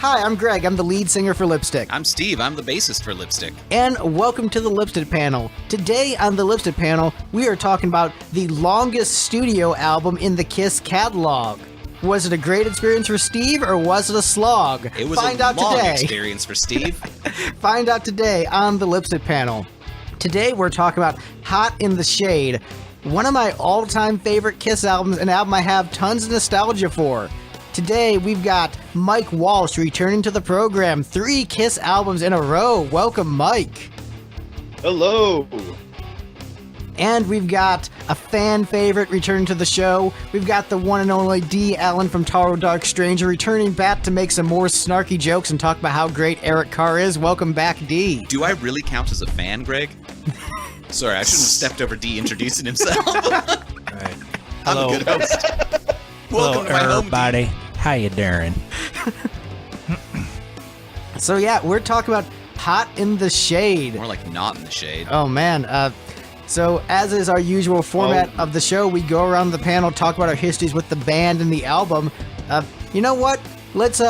Hi, I'm Greg. I'm the lead singer for Lipstick. I'm Steve. I'm the bassist for Lipstick. And welcome to the Lipstick panel. Today on the Lipstick panel, we are talking about the longest studio album in the Kiss catalog. Was it a great experience for Steve, or was it a slog? It was a long experience for Steve. Find out today on the Lipstick panel. Today we're talking about Hot in the Shade, one of my all-time favorite Kiss albums, an album I have tons of nostalgia for. Today, we've got Mike Walsh returning to the program. 3 Kiss albums in a row. Welcome, Mike. Hello. And we've got a fan favorite returning to the show. We've got the one and only Dee Allen from Taro Dark Stranger returning back to make some more snarky jokes and talk about how great Eric Carr is. Welcome back, Dee. Do I really count as a fan, Greg? Sorry, I shouldn't have stepped over Dee introducing himself. Right. I'm a good host. Welcome to my home, everybody. How you doing? So yeah, we're talking about Hot in the Shade. More like Not in the Shade. Oh man. So as is our usual format of the show, we go around the panel, talk about our histories with the band and the album. You know what? Let's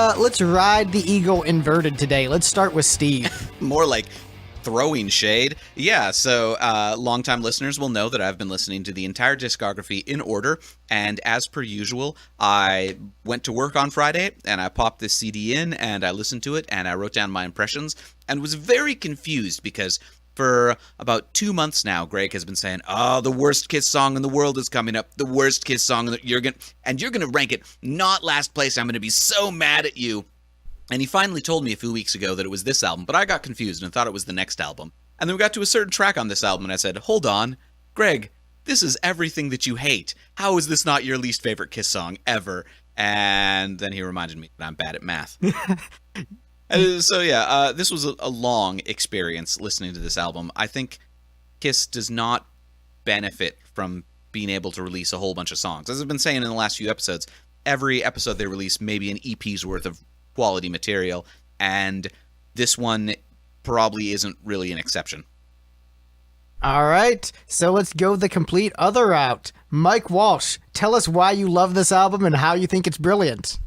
ride the eagle inverted today. Let's start with Steve. More like throwing shade. Yeah, so longtime listeners will know that I've been listening to the entire discography in order, and as per usual, I went to work on Friday, and I popped this CD in, and I listened to it, and I wrote down my impressions, and was very confused because for about 2 months now, Greg has been saying, "Oh, the worst Kiss song in the world is coming up. The worst Kiss song, you're gonna rank it not last place. I'm gonna be so mad at you." And he finally told me a few weeks ago that it was this album, but I got confused and thought it was the next album. And then we got to a certain track on this album, and I said, "Hold on, Greg, this is everything that you hate. How is this not your least favorite Kiss song ever?" And then he reminded me that I'm bad at math. So yeah, this was a long experience listening to this album. I think Kiss does not benefit from being able to release a whole bunch of songs. As I've been saying in the last few episodes, every episode they release maybe an EP's worth of quality material, and this one probably isn't really an exception. All right, so let's go the complete other route. Mike Walsh, tell us why you love this album and how you think it's brilliant.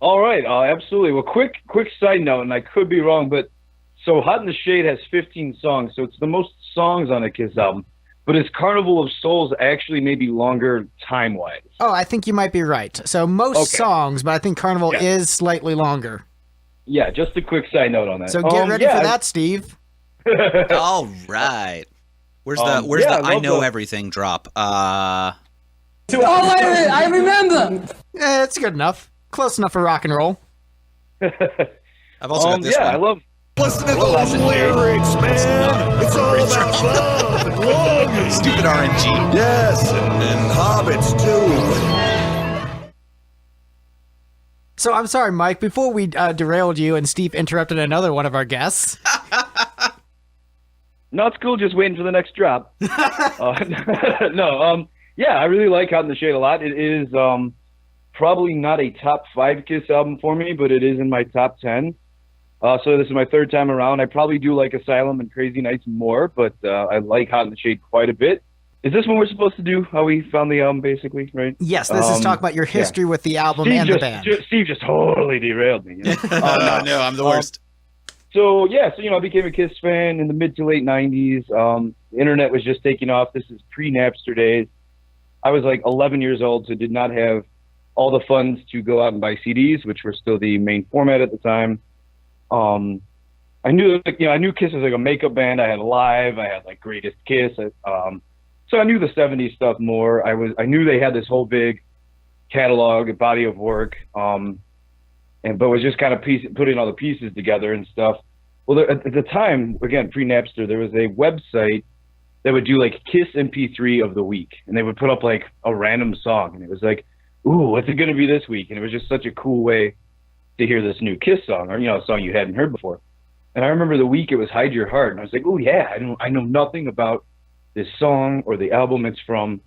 All right, absolutely. Well, quick side note, and I could be wrong, but so Hot in the Shade has 15 songs, so it's the most songs on a Kiss album. But is Carnival of Souls actually maybe longer time-wise? Oh, I think you might be right. So most songs, but I think Carnival is slightly longer. Yeah, just a quick side note on that. So get ready for that, Steve. All right. Where's the I know everything drop? Oh, I remember. Yeah, it's good enough. Close enough for rock and roll. I've also got this one. I love... Listen to those lyrics, man. It's all about love and longing. Stupid RNG. Yes, and hobbits, too. So I'm sorry, Mike, before we derailed you and Steve interrupted another one of our guests. No, it's cool. Just waiting for the next drop. Yeah, I really like Hot in the Shade a lot. It is probably not a top 5 Kiss album for me, but it is in my top 10. So this is my 3rd time around. I probably do like Asylum and Crazy Nights more, but I like Hot in the Shade quite a bit. Is this what we're supposed to do? How we found the album, basically, right? Yes, this is talk about your history with the album and the band. Steve just totally derailed me. You know? No, I'm the worst. So I became a Kiss fan in the mid to late 90s. The internet was just taking off. This is pre-Napster days. I was like 11 years old, so did not have all the funds to go out and buy CDs, which were still the main format at the time. I knew Kiss was like a makeup band. I had Live. I had like Greatest Kiss. So I knew the 70s stuff more. I knew they had this whole big catalog, a body of work. But was just kind of putting all the pieces together and stuff. Well, at the time, again, pre-Napster, there was a website that would do like Kiss MP3 of the week, and they would put up like a random song, and it was like, "Ooh, what's it going to be this week?" And it was just such a cool way to hear this new Kiss song, or a song you hadn't heard before. And I remember the week it was "Hide Your Heart," and I was like, "Oh yeah, I know nothing about this song or the album it's from."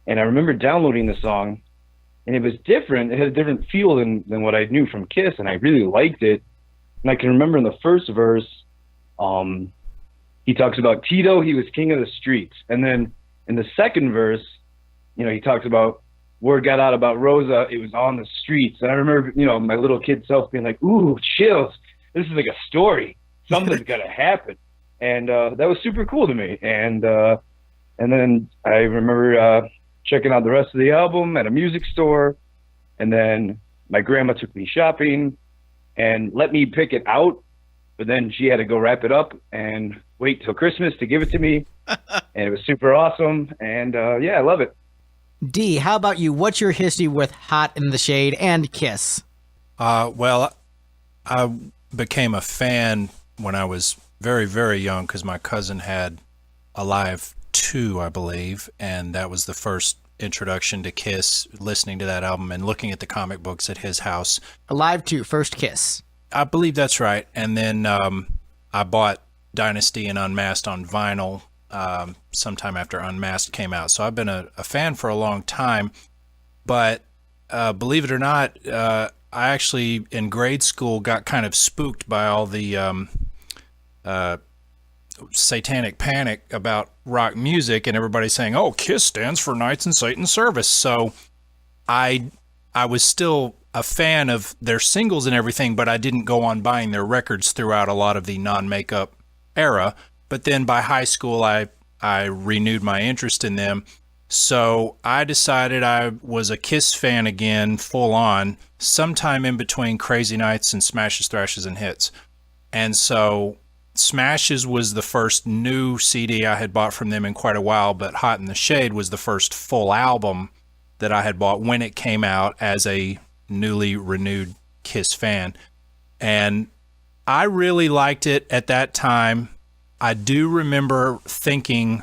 And I remember downloading the song, and it was different. It had a different feel than what I knew from Kiss, and I really liked it. And I can remember in the first verse, he talks about Tito, he was king of the streets. And then in the second verse, he talks about word got out about Rosa, it was on the streets. And I remember, my little kid self being like, ooh, chills. This is like a story. Something's got to happen. And that was super cool to me. And then I remember checking out the rest of the album at a music store. And then my grandma took me shopping and let me pick it out. But then she had to go wrap it up and wait till Christmas to give it to me. And it was super awesome. And I love it. Dee, how about you? What's your history with Hot in the Shade and Kiss? Well, I became a fan when I was very, very young because my cousin had Alive 2, I believe, and that was the first introduction to Kiss, listening to that album and looking at the comic books at his house. Alive 2, first Kiss. I believe that's right. And then I bought Dynasty and Unmasked on vinyl sometime after Unmasked came out. So I've been a fan for a long time. But believe it or not, I actually, in grade school, got kind of spooked by all the satanic panic about rock music and everybody saying, oh, KISS stands for Knights in Satan's Service. So I was still a fan of their singles and everything, but I didn't go on buying their records throughout a lot of the non-makeup era. But then by high school, I renewed my interest in them. So I decided I was a KISS fan again, full on, sometime in between Crazy Nights and Smashes, Thrashes, and Hits. And so Smashes was the first new CD I had bought from them in quite a while, but Hot in the Shade was the first full album that I had bought when it came out as a newly renewed KISS fan. And I really liked it at that time. I do remember thinking,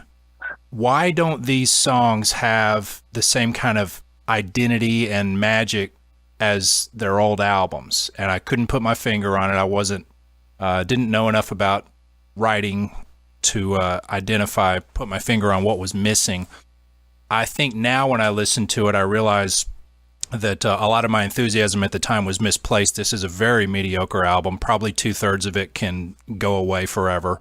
why don't these songs have the same kind of identity and magic as their old albums? And I couldn't put my finger on it. I didn't know enough about writing to put my finger on what was missing. I think now when I listen to it, I realize that a lot of my enthusiasm at the time was misplaced. This is a very mediocre album. Probably 2/3 of it can go away forever.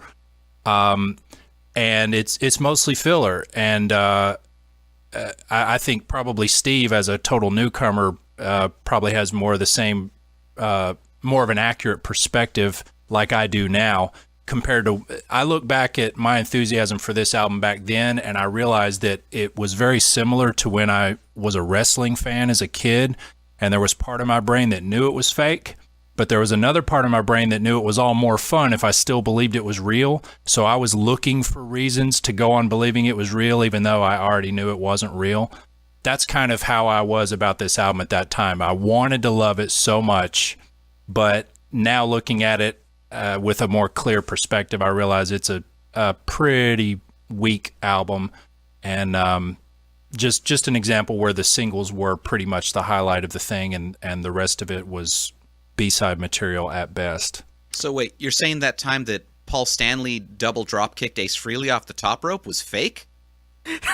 And it's mostly filler. And I think probably Steve, as a total newcomer, probably has more of the same, more of an accurate perspective like I do now. Compared to, I look back at my enthusiasm for this album back then, and I realized that it was very similar to when I was a wrestling fan as a kid, and there was part of my brain that knew it was fake, but there was another part of my brain that knew it was all more fun if I still believed it was real. So I was looking for reasons to go on believing it was real, even though I already knew it wasn't real. That's kind of how I was about this album at that time. I wanted to love it so much, but now looking at it with a more clear perspective, I realize it's a pretty weak album, and just an example where the singles were pretty much the highlight of the thing, and the rest of it was B-side material at best. So wait, you're saying that time that Paul Stanley double drop kicked Ace Frehley off the top rope was fake?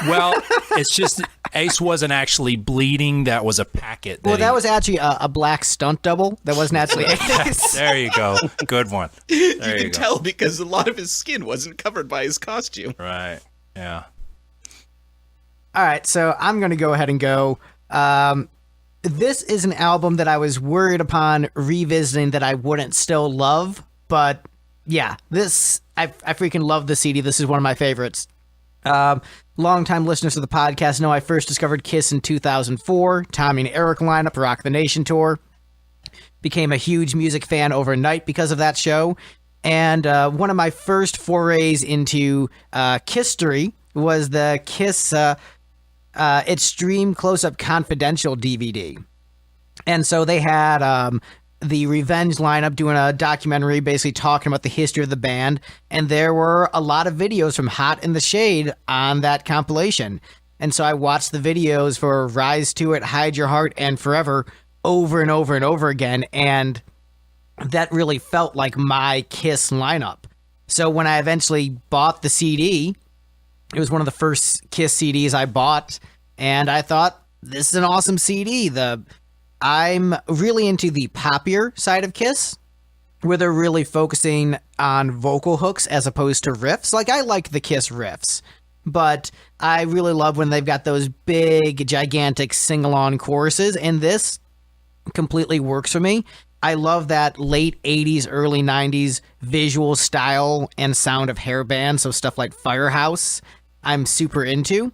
Well, it's just Ace wasn't actually bleeding. That was a packet. That was actually a black stunt double. That wasn't actually Ace. There you go. Good one. You can tell because a lot of his skin wasn't covered by his costume. Right. Yeah. All right, so I'm going to go ahead and go. This is an album that I was worried upon revisiting that I wouldn't still love, but yeah, I freaking love this CD. This is one of my favorites. Longtime listeners to the podcast know I first discovered KISS in 2004, Tommy and Eric lineup, Rock the Nation tour. Became a huge music fan overnight because of that show. And one of my first forays into Kisstory was the KISS Extreme Close-Up Confidential DVD. And so they had the Revenge lineup doing a documentary basically talking about the history of the band, and there were a lot of videos from Hot in the Shade on that compilation. And so I watched the videos for Rise to It, Hide Your Heart, and Forever over and over and over again, and that really felt like my KISS lineup. So when I eventually bought the CD, it was one of the first KISS CDs I bought, and I thought, this is an awesome CD. I'm really into the poppier side of KISS, where they're really focusing on vocal hooks as opposed to riffs. Like, I like the KISS riffs, but I really love when they've got those big, gigantic sing-along choruses, and this completely works for me. I love that late 80s, early 90s visual style and sound of hair bands, so stuff like Firehouse, I'm super into.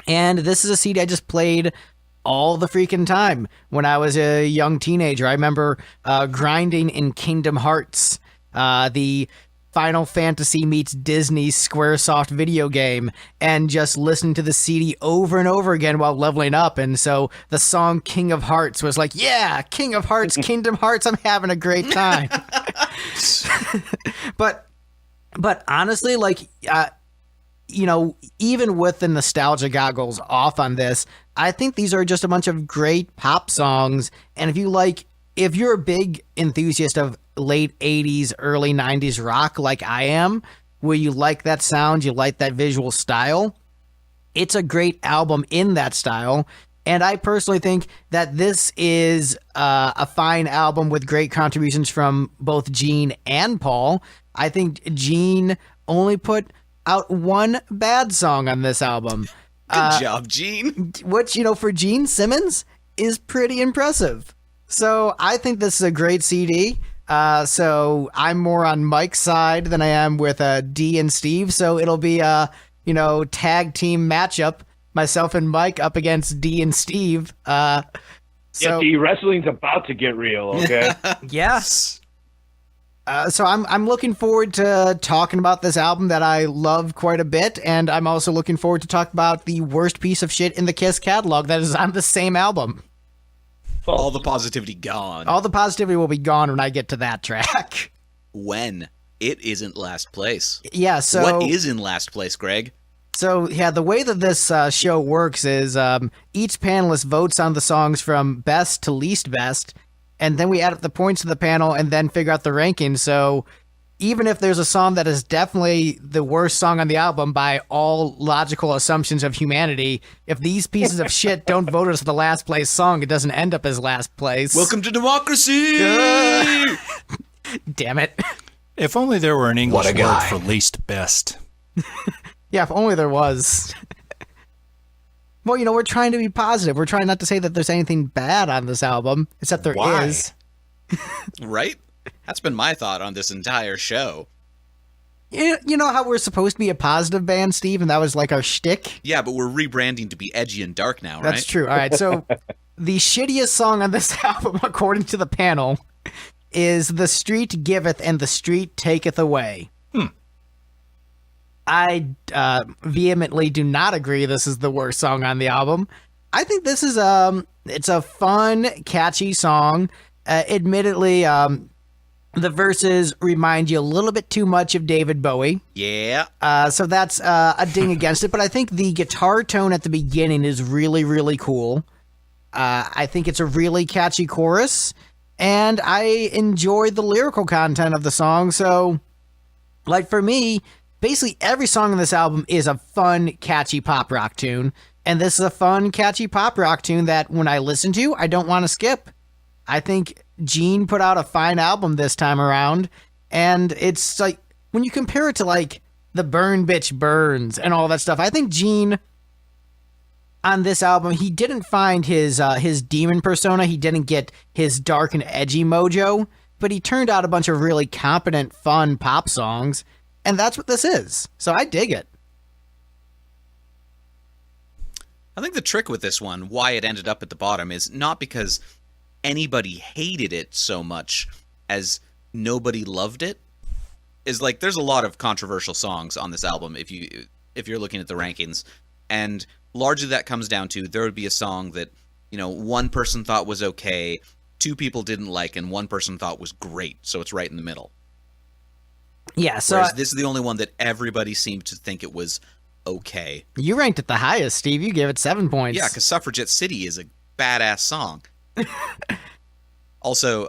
And this is a CD I just played all the freaking time when I was a young teenager. I remember grinding in Kingdom Hearts, the Final Fantasy meets Disney Squaresoft video game, and just listening to the CD over and over again while leveling up. And so the song King of Hearts was like, yeah, King of Hearts, Kingdom Hearts, I'm having a great time. But honestly, like, you know, even with the nostalgia goggles off on this, I think these are just a bunch of great pop songs. And if you're a big enthusiast of late 80s, early 90s rock like I am, where you like that sound, you like that visual style, it's a great album in that style. And I personally think that this is a fine album with great contributions from both Gene and Paul. I think Gene only put out one bad song on this album. Good job, Gene. Which, you know, for Gene Simmons is pretty impressive. So I think this is a great CD. So I'm more on Mike's side than I am with Dee and Steve. So it'll be a, you know, tag team matchup. Myself and Mike up against Dee and Steve. Yeah, Dee, wrestling's about to get real, okay? Yes. So I'm looking forward to talking about this album that I love quite a bit, and I'm also looking forward to talk about the worst piece of shit in the Kiss catalog that is on the same album. All the positivity gone. All the positivity will be gone when I get to that track. When it isn't last place. Yeah, so... What is in last place, Greg? So, yeah, the way that this show works is each panelist votes on the songs from best to least best, and then we add up the points of the panel and then figure out the ranking. So even if there's a song that is definitely the worst song on the album by all logical assumptions of humanity, if these pieces of shit don't vote as the last place song, it doesn't end up as last place. Welcome to democracy! Damn it. If only there were an English word for least best. Yeah, if only there was. Well, you know, we're trying to be positive. We're trying not to say that there's anything bad on this album, except there is. Right? That's been my thought on this entire show. You know how we're supposed to be a positive band, Steve, and that was like our shtick? Yeah, but we're rebranding to be edgy and dark now, right? That's true. All right, so the shittiest song on this album, according to the panel, is The Street Giveth and the Street Taketh Away. I vehemently do not agree this is the worst song on the album. I think this is it's a fun, catchy song. Admittedly, the verses remind you a little bit too much of David Bowie. Yeah. So that's a ding against it. But I think the guitar tone at the beginning is really, really cool. I think it's a really catchy chorus. And I enjoy the lyrical content of the song. So, like, for me, basically every song on this album is a fun, catchy pop rock tune. And this is a fun, catchy pop rock tune that when I listen to, I don't want to skip. I think Gene put out a fine album this time around. And it's like, when you compare it to like the Burn Bitch Burns and all that stuff, I think Gene on this album, he didn't find his demon persona. He didn't get his dark and edgy mojo, but he turned out a bunch of really competent, fun pop songs. And that's what this is. So I dig it. I think the trick with this one, why it ended up at the bottom, is not because anybody hated it so much as nobody loved it. Is like, there's a lot of controversial songs on this album if you're looking at the rankings, and largely that comes down to there would be a song that, you know, one person thought was okay, two people didn't like, and one person thought was great, so it's right in the middle. Yeah, so whereas this is the only one that everybody seemed to think it was okay. You ranked it the highest, Steve. You gave it 7 points. Yeah, because Suffragette City is a badass song. Also,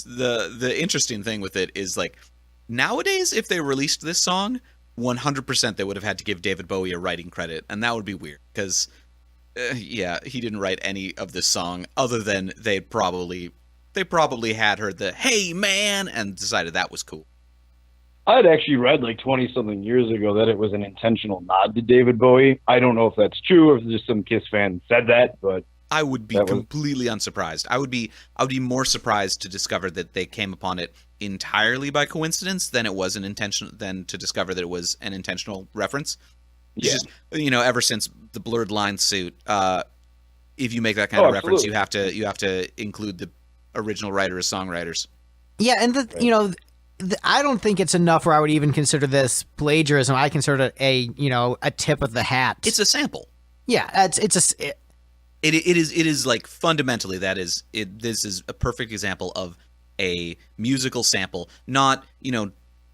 the interesting thing with it is, like, nowadays, if they released this song, 100% they would have had to give David Bowie a writing credit, and that would be weird, because, yeah, he didn't write any of this song, other than they probably had heard the, hey, man, and decided that was cool. I had actually read like 20-something years ago that it was an intentional nod to David Bowie. I don't know if that's true or if just some Kiss fan said that, but I would be completely unsurprised. I would be more surprised to discover that they came upon it entirely by coincidence than it was than to discover that it was an intentional reference. Yeah. Just, ever since the Blurred Lines suit, if you make that kind of reference, you have to include the original writer as songwriters. Yeah, and I don't think it's enough where I would even consider this plagiarism. I consider it a tip of the hat. It's a sample. Yeah, it is like fundamentally this is a perfect example of a musical sample, not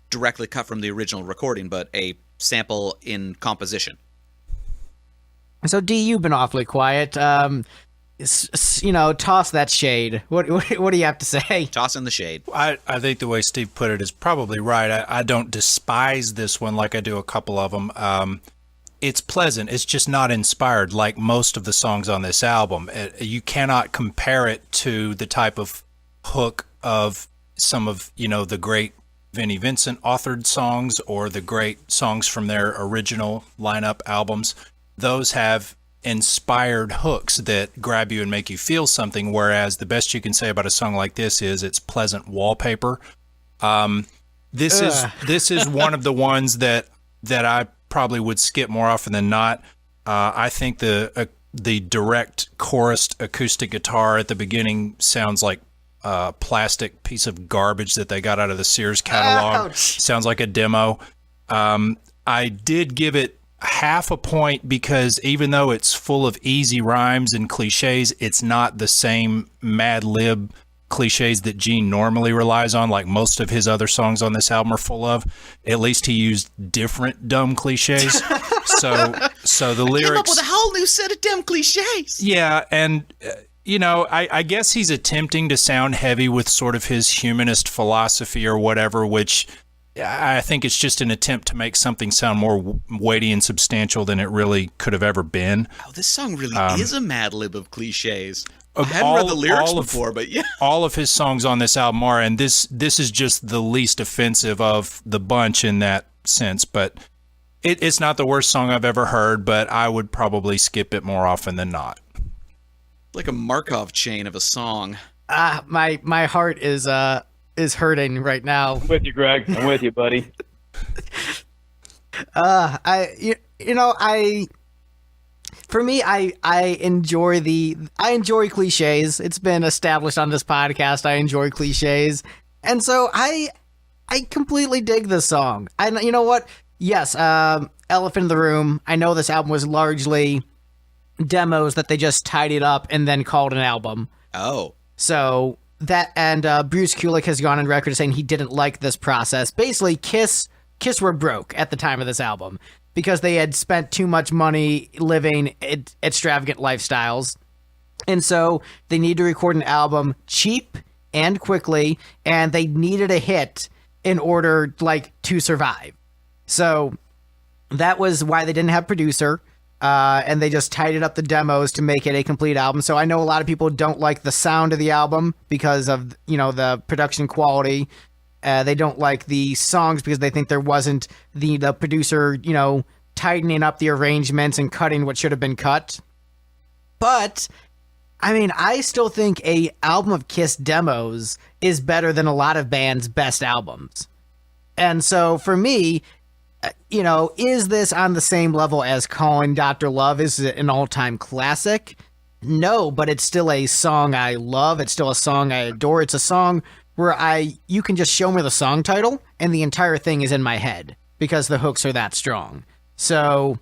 directly cut from the original recording, but a sample in composition. So Dee, you've been awfully quiet. Toss that shade. What do you have to say? Toss in the shade. I think the way Steve put it is probably right. I don't despise this one like I do a couple of them. It's pleasant. It's just not inspired like most of the songs on this album. You cannot compare it to the type of hook of some of, the great Vinnie Vincent authored songs or the great songs from their original lineup albums. Those have inspired hooks that grab you and make you feel something, whereas the best you can say about a song like this is it's pleasant wallpaper. This is one of the ones that I probably would skip more often than not. I think the direct chorused acoustic guitar at the beginning sounds like a plastic piece of garbage that they got out of the Sears catalog. Ouch. Sounds like a demo. I did give it half a point because even though it's full of easy rhymes and cliches, it's not the same Mad Lib cliches that Gene normally relies on, like most of his other songs on this album are full of. At least he used different dumb cliches. So the lyrics came up with a whole new set of dumb cliches. Yeah, and I guess he's attempting to sound heavy with sort of his humanist philosophy or whatever, which I think it's just an attempt to make something sound more weighty and substantial than it really could have ever been. Oh, this song really is a Mad Lib of cliches. I hadn't read the lyrics before, but yeah. All of his songs on this album are, and this is just the least offensive of the bunch in that sense. But it's not the worst song I've ever heard, but I would probably skip it more often than not. Like a Markov chain of a song. My heart is hurting right now. I'm with you, Greg. I'm with you, buddy. I enjoy cliches. It's been established on this podcast. I enjoy cliches. And so I completely dig this song. You know what? Yes, Elephant in the Room. I know this album was largely demos that they just tidied up and then called an album. Oh. So that, and Bruce Kulick has gone on record saying he didn't like this process. Basically, Kiss were broke at the time of this album because they had spent too much money living extravagant lifestyles. And so they needed to record an album cheap and quickly, and they needed a hit in order to survive. So that was why they didn't have a producer. And they just tidied up the demos to make it a complete album. So I know a lot of people don't like the sound of the album because of, the production quality. They don't like the songs because they think there wasn't the producer, tightening up the arrangements and cutting what should have been cut. But, I still think a album of Kiss demos is better than a lot of bands' best albums. And so for me, is this on the same level as Calling Dr. Love? Is it an all-time classic? No, but it's still a song I love. It's still a song I adore. It's a song where you can just show me the song title and the entire thing is in my head because the hooks are that strong. So,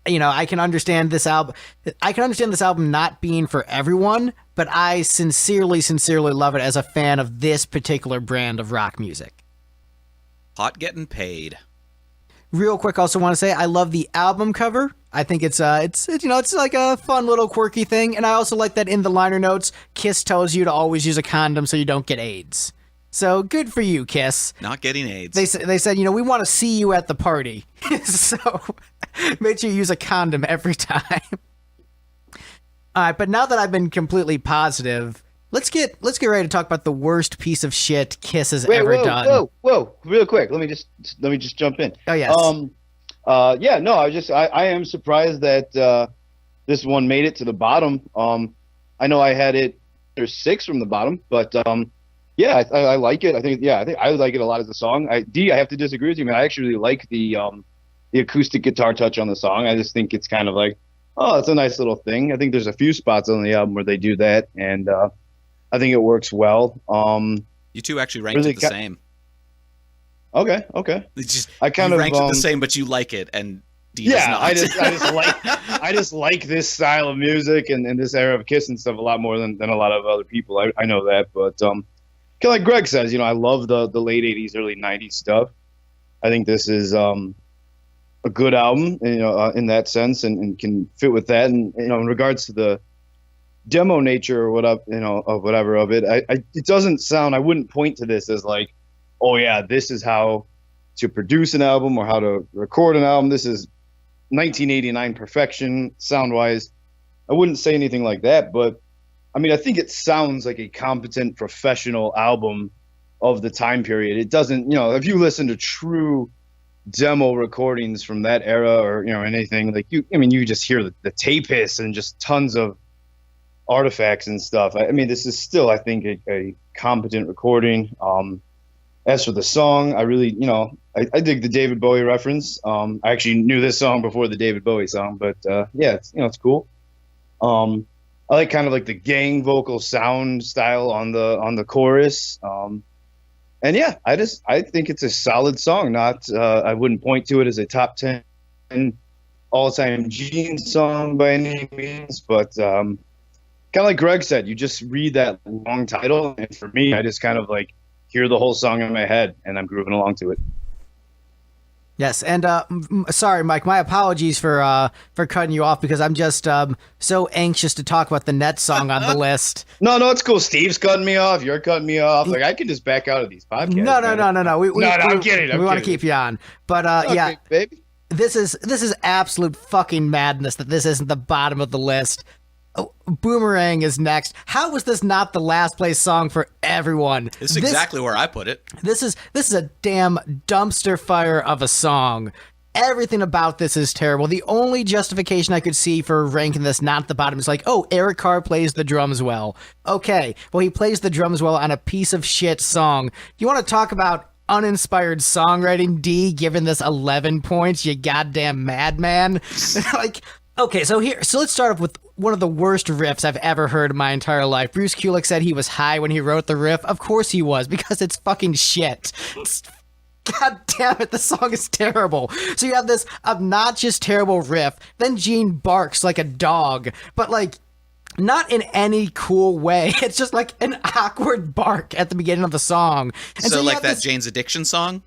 I can understand this album. I can understand this album not being for everyone, but I sincerely love it as a fan of this particular brand of rock music. Hot getting paid. Real quick, also want to say I love the album cover. I think it's like a fun little quirky thing, and I also like that in the liner notes, Kiss tells you to always use a condom so you don't get AIDS. So good for you, Kiss. Not getting AIDS. They said we want to see you at the party, so make sure you use a condom every time. All right, but now that I've been completely positive, let's get ready to talk about the worst piece of shit Kiss has ever done. Whoa, real quick. Let me just jump in. Oh yes. I am surprised that this one made it to the bottom. I know I had it there's 6 from the bottom, but I like it. I think I like it a lot as a song. I have to disagree with you, man. I actually really like the acoustic guitar touch on the song. I just think it's kind of like, oh, it's a nice little thing. I think there's a few spots on the album where they do that, and I think it works well. You two actually ranked it the same. Okay. It's just, I kind you of ranked it the same, but you like it, and Dee does not. I just like this style of music and this era of Kiss and stuff a lot more than a lot of other people. I know that, but kind of like Greg says, I love the late '80s, early '90s stuff. I think this is a good album, in that sense, and can fit with that. And in regards to the demo nature or whatever of it, it doesn't sound. I wouldn't point to this as like, oh yeah, this is how to produce an album or how to record an album. This is 1989 perfection sound wise. I wouldn't say anything like that, but I mean, I think it sounds like a competent professional album of the time period. It doesn't, if you listen to true demo recordings from that era or, anything like you just hear the tape hiss and just tons of artifacts and stuff. I mean, this is still, I think, a competent recording. As for the song, I really, I dig the David Bowie reference. I actually knew this song before the David Bowie song, but it's cool. I like kind of like the gang vocal sound style on the chorus. And yeah, I think it's a solid song. I wouldn't point to it as a top 10 all-time Gene song by any means, but kind of like Greg said, you just read that long title, and for me, I just kind of like hear the whole song in my head, and I'm grooving along to it. Yes, and sorry, Mike, my apologies for cutting you off because I'm just so anxious to talk about the next song on the list. No, it's cool. Steve's cutting me off. You're cutting me off. Like, I can just back out of these podcasts. No. I'm kidding. We want to keep you on, but okay, baby. This is absolute fucking madness that this isn't the bottom of the list. Oh, Boomerang is next. How was this not the last place song for everyone? This is exactly where I put it. This is a damn dumpster fire of a song. Everything about this is terrible. The only justification I could see for ranking this not at the bottom is like, oh, Eric Carr plays the drums well. Okay, well, he plays the drums well on a piece of shit song. You want to talk about uninspired songwriting, Dee, giving this 11 points, you goddamn madman? Like, okay, so let's start off with one of the worst riffs I've ever heard in my entire life. Bruce Kulick said he was high when he wrote the riff. Of course he was, because it's fucking shit. God damn it, the song is terrible. So you have this obnoxious, terrible riff, then Gene barks like a dog, but like, not in any cool way. It's just like an awkward bark at the beginning of the song. And so like that Jane's Addiction song?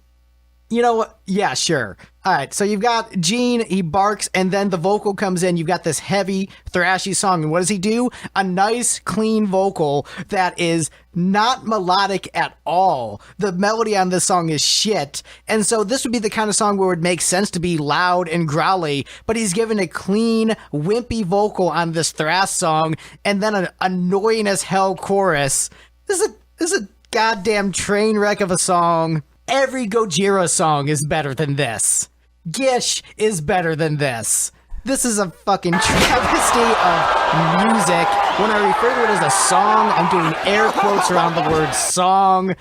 You know what? Yeah, sure. All right, so you've got Gene, he barks, and then the vocal comes in. You've got this heavy, thrashy song. And what does he do? A nice, clean vocal that is not melodic at all. The melody on this song is shit. And so this would be the kind of song where it would make sense to be loud and growly, but he's given a clean, wimpy vocal on this thrash song, and then an annoying as hell chorus. This is a goddamn train wreck of a song. Every Gojira song is better than this. Gish is better than this. This is a fucking travesty of music. When I refer to it as a song, I'm doing air quotes around the word song.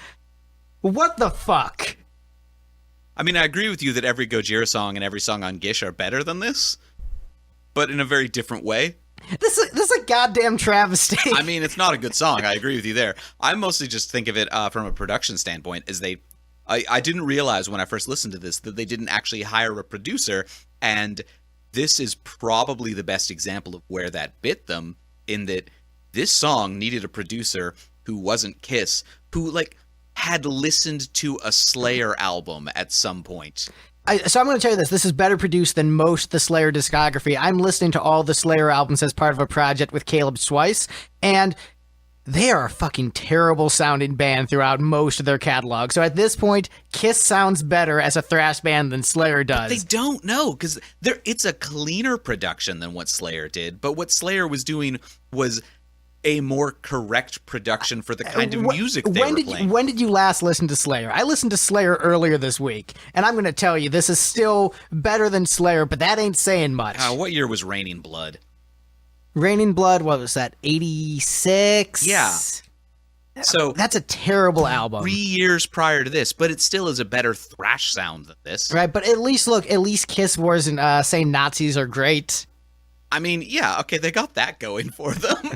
What the fuck? I mean, I agree with you that every Gojira song and every song on Gish are better than this, but in a very different way. This is a goddamn travesty. I mean, it's not a good song. I agree with you there. I mostly just think of it from a production standpoint, as I didn't realize when I first listened to this that they didn't actually hire a producer, and this is probably the best example of where that bit them, in that this song needed a producer who wasn't Kiss, who like had listened to a Slayer album at some point. So I'm going to tell you this. This is better produced than most of the Slayer discography. I'm listening to all the Slayer albums as part of a project with Caleb Swice, and they are a fucking terrible sounding band throughout most of their catalog. So at this point, Kiss sounds better as a thrash band than Slayer does. But they don't know, because it's a cleaner production than what Slayer did. But what Slayer was doing was a more correct production for the kind of music they were playing. When did you last listen to Slayer? I listened to Slayer earlier this week, and I'm going to tell you, this is still better than Slayer, but that ain't saying much. What year was Raining Blood? Raining Blood, what was that, 86? Yeah. So that's a terrible album. 3 years prior to this, but it still is a better thrash sound than this. Right, but at least Kiss Wars and Say Nazis are great. I mean, yeah, okay, they got that going for them.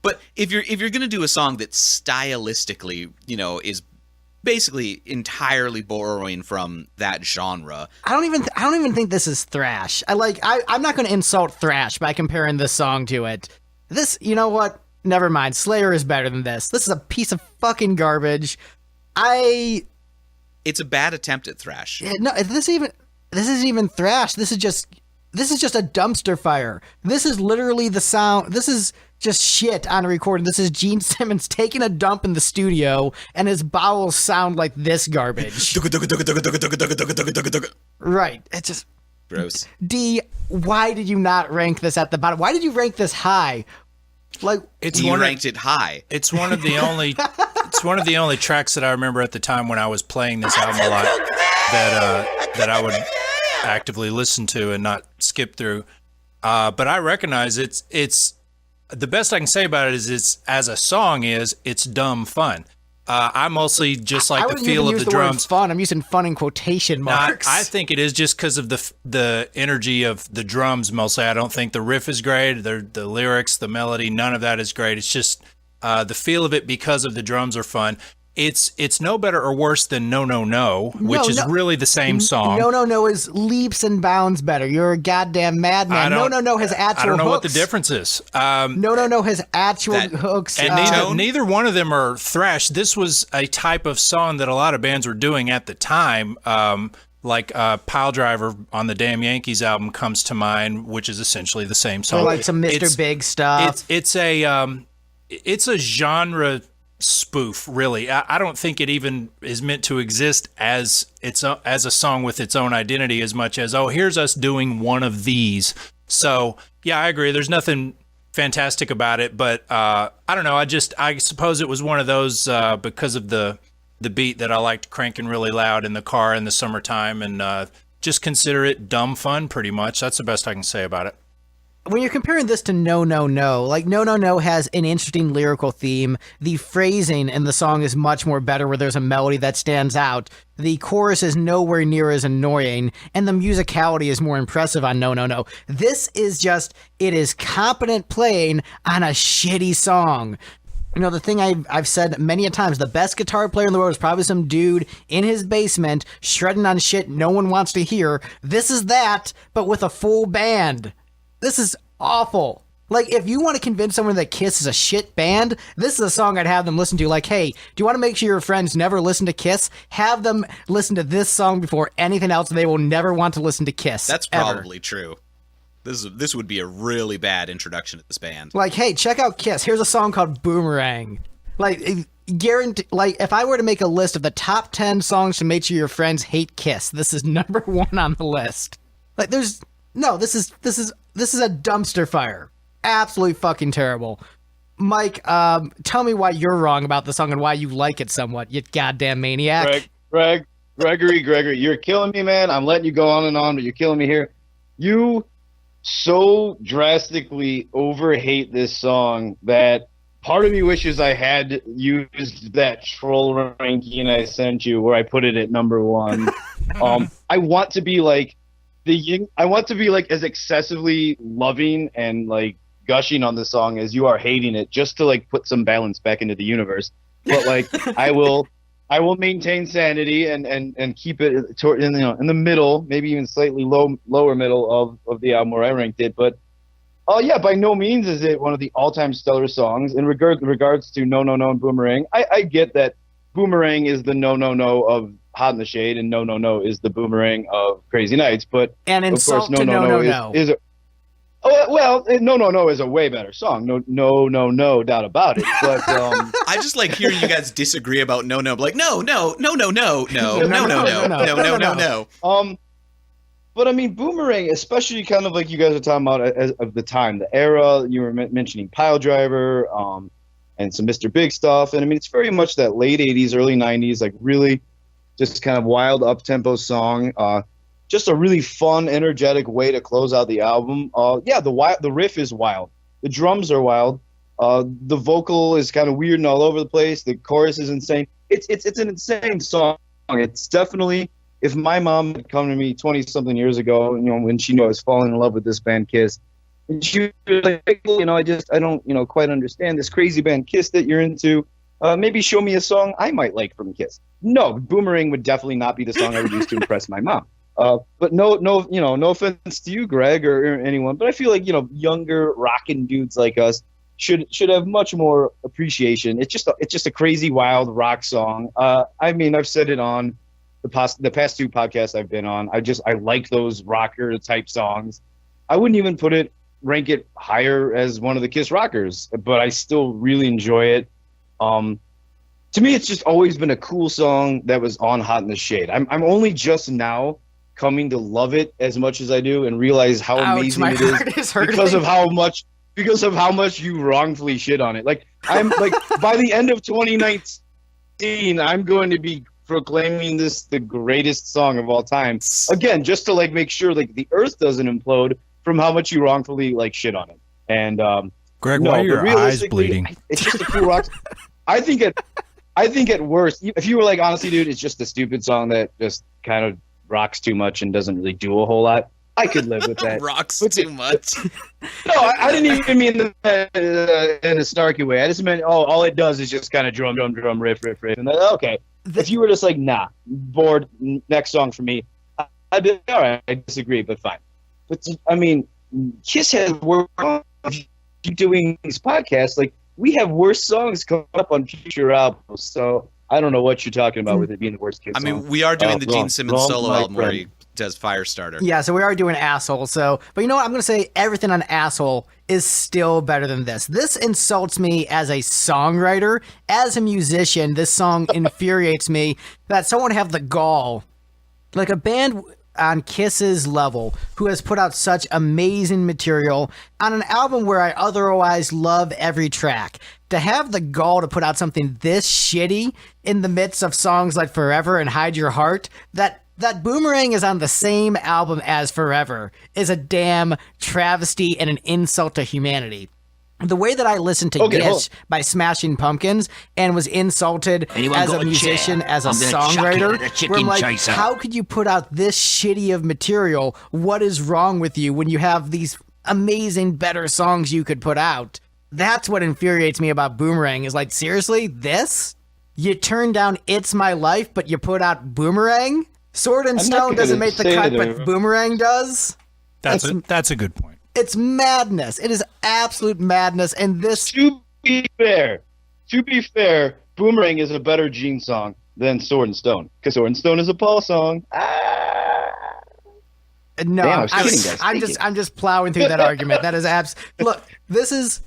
But if you're gonna do a song that stylistically, is basically entirely borrowing from that genre, I don't even think this is thrash. I'm not going to insult thrash by comparing this song to it. This, you know what? Never mind. Slayer is better than this. This is a piece of fucking garbage. It's a bad attempt at thrash. No, this isn't even thrash. This is just a dumpster fire. This is literally the sound. This is just shit on a recording. This is Gene Simmons taking a dump in the studio, and his bowels sound like this garbage. Right. It's just gross. D, why did you not rank this at the bottom? Why did you rank this high? Like, you ranked it high. It's one of the only. It's one of the only tracks that I remember at the time when I was playing this album a lot that I would actively listen to and not skip through. But I recognize it's the best I can say about it is it's dumb fun. I mostly just like the feel of the drums. Fun. I'm using fun in quotation marks. I think it is just because of the energy of the drums mostly. I don't think the riff is great. The lyrics, the melody, none of that is great. It's just the feel of it because of the drums are fun. It's no better or worse than No No No, which is really the same song. No No No is leaps and bounds better. You're a goddamn madman. No No No has actual I don't know hooks. what the difference is. No No No has actual hooks. And neither one of them are thrash. This was a type of song that a lot of bands were doing at the time. Like Pile Driver on the Damn Yankees album comes to mind, which is essentially the same song. Or like some Mr. Big stuff. It's a genre spoof, really. I don't think it even is meant to exist as a song with its own identity as much as, here's us doing one of these. So yeah, I agree. There's nothing fantastic about it, but I don't know. I suppose it was one of those because of the beat that I liked cranking really loud in the car in the summertime, and just consider it dumb fun. Pretty much. That's the best I can say about it. When you're comparing this to No No No, like No No No has an interesting lyrical theme. The phrasing in the song is much more better where there's a melody that stands out. The chorus is nowhere near as annoying, and the musicality is more impressive on No No No. This is it is competent playing on a shitty song. The thing I've said many a times, the best guitar player in the world is probably some dude in his basement shredding on shit no one wants to hear. This is that, but with a full band. This is awful. Like, if you want to convince someone that Kiss is a shit band, this is a song I'd have them listen to. Like, hey, do you want to make sure your friends never listen to Kiss? Have them listen to this song before anything else, and they will never want to listen to Kiss. That's probably true. This would be a really bad introduction to this band. Like, hey, check out Kiss. Here's a song called Boomerang. Like, guarantee. Like, if I were to make a list of the top 10 songs to make sure your friends hate Kiss, this is number 1 on the list. Like, this is a dumpster fire. Absolutely fucking terrible. Mike, tell me why you're wrong about the song and why you like it somewhat, you goddamn maniac. Gregory, you're killing me, man. I'm letting you go on and on, but you're killing me here. You so drastically overhate this song that part of me wishes I had used that troll ranking I sent you where I put it at number 1. I want to be like as excessively loving and like gushing on the song as you are hating it, just to like put some balance back into the universe. But like I will maintain sanity and keep it in the middle, maybe even slightly lower middle of the album where I ranked it. But yeah, by no means is it one of the all-time stellar songs. In regards to No No No and Boomerang, I get that Boomerang is the No No No of Hot in the Shade, and No No No is the Boomerang of Crazy Nights. But and of insult course, to No No No is No No No is a way better song. No doubt about it. But I just like hearing you guys disagree about No. Like no. But I mean, Boomerang, especially kind of like you guys are talking about of the time, the era. You were mentioning Pile Driver, and some Mr. Big stuff, and I mean, it's very much that late '80s, early '90s, like really just kind of wild up tempo song. Just a really fun, energetic way to close out the album. Yeah, the riff is wild, the drums are wild, the vocal is kind of weird and all over the place. The chorus is insane. It's an insane song. It's definitely. If my mom had come to me 20-something years ago, when she knew I was falling in love with this band Kiss, and she was like, I don't, quite understand this crazy band Kiss that you're into. Maybe show me a song I might like from Kiss. No, Boomerang would definitely not be the song I would use to impress my mom. But no offense to you, Greg, or anyone, but I feel like, younger rockin' dudes like us should have much more appreciation. It's just a crazy, wild rock song. I mean, I've said it on the past two podcasts I've been on. I like those rocker type songs. I wouldn't even rank it higher as one of the Kiss rockers, but I still really enjoy it. To me, it's just always been a cool song that was on Hot in the Shade. I'm only just now coming to love it as much as I do and realize how amazing it is because of how much you wrongfully shit on it. Like I'm like by the end of 2019, I'm going to be proclaiming this the greatest song of all time. Again, just to like make sure like the earth doesn't implode from how much you wrongfully like shit on it. And Greg, why are your eyes bleeding? It's just a cool rock. I think at worst, if you were like, honestly, dude, it's just a stupid song that just kind of rocks too much and doesn't really do a whole lot. I could live with that. Rocks too much. No, I didn't even mean that in a snarky way. I just meant, all it does is just kind of drum, riff. And then, okay. If you were just like, nah, bored, next song for me, I'd be like, all right, I disagree, but fine. But I mean, Kiss has worked on doing these podcasts. Like, we have worse songs coming up on future albums. So I don't know what you're talking about with it being the worst Kiss song. I mean, we are doing the Gene Simmons solo album where he does Firestarter. Yeah, so we are doing Asshole. So, but you know what? I'm going to say everything on Asshole is still better than this. This insults me as a songwriter. As a musician, this song infuriates me that someone have the gall. Like a band on Kiss's level who has put out such amazing material on an album where I otherwise love every track. To have the gall to put out something this shitty in the midst of songs like Forever and Hide Your Heart, that Boomerang is on the same album as Forever is a damn travesty and an insult to humanity. The way that I listened to Gish by Smashing Pumpkins and was insulted as a musician, as a songwriter, where I'm like, how could you put out this shitty of material? What is wrong with you when you have these amazing, better songs you could put out? That's what infuriates me about Boomerang is like, seriously, this? You turn down It's My Life, but you put out Boomerang? Sword and Stone doesn't make the cut, but Boomerang does? That's a good point. It's madness. It is absolute madness. And this... To be fair, Boomerang is a better Gene song than Sword and Stone. Because Sword and Stone is a Paul song. No, Damn, I'm just plowing through that argument. That is Look, this is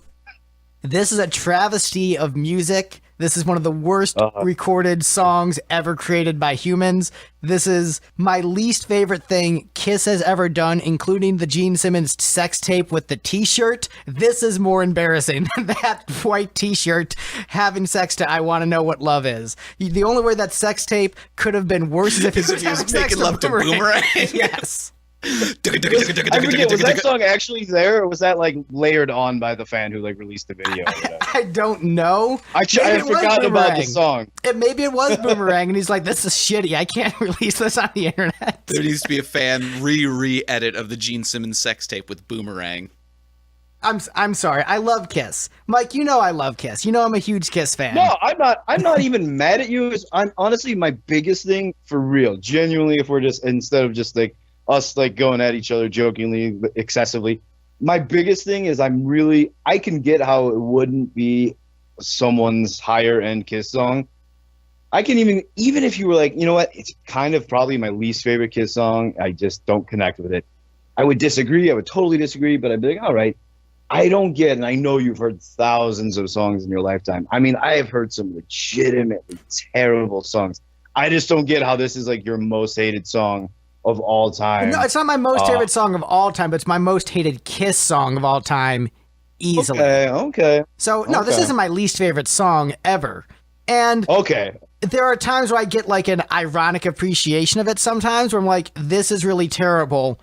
a travesty of music. This is one of the worst recorded songs ever created by humans. This is my least favorite thing Kiss has ever done, including the Gene Simmons sex tape with the t-shirt. This is more embarrassing than that white t-shirt having sex to I Want to Know What Love Is. The only way that sex tape could have been worse is if he was making love to Boomerang. Yes. I forget, was that song actually there, or was that like layered on by the fan who like released the video? Or whatever? I don't know. I forgot about the song. Maybe it was Boomerang, and he's like, "This is shitty. I can't release this on the internet." There needs to be a fan re-edit of the Gene Simmons sex tape with Boomerang. I'm sorry. I love Kiss, Mike. You know I love Kiss. You know I'm a huge Kiss fan. No, I'm not even mad at you. I'm honestly my biggest thing for real, genuinely. If we're just instead of just like us like going at each other jokingly, excessively. My biggest thing is I can get how it wouldn't be someone's higher end Kiss song. I can even if you were like, you know what, it's kind of probably my least favorite Kiss song. I just don't connect with it. I would disagree. I would totally disagree, but I'd be like, all right, I don't get, and I know you've heard thousands of songs in your lifetime. I mean, I have heard some legitimately terrible songs. I just don't get how this is like your most hated song of all time. No, it's not my most favorite song of all time, but it's my most hated Kiss song of all time, easily. Okay. So, no, this isn't my least favorite song ever. And Okay. there are times where I get like an ironic appreciation of it sometimes where I'm like, this is really terrible.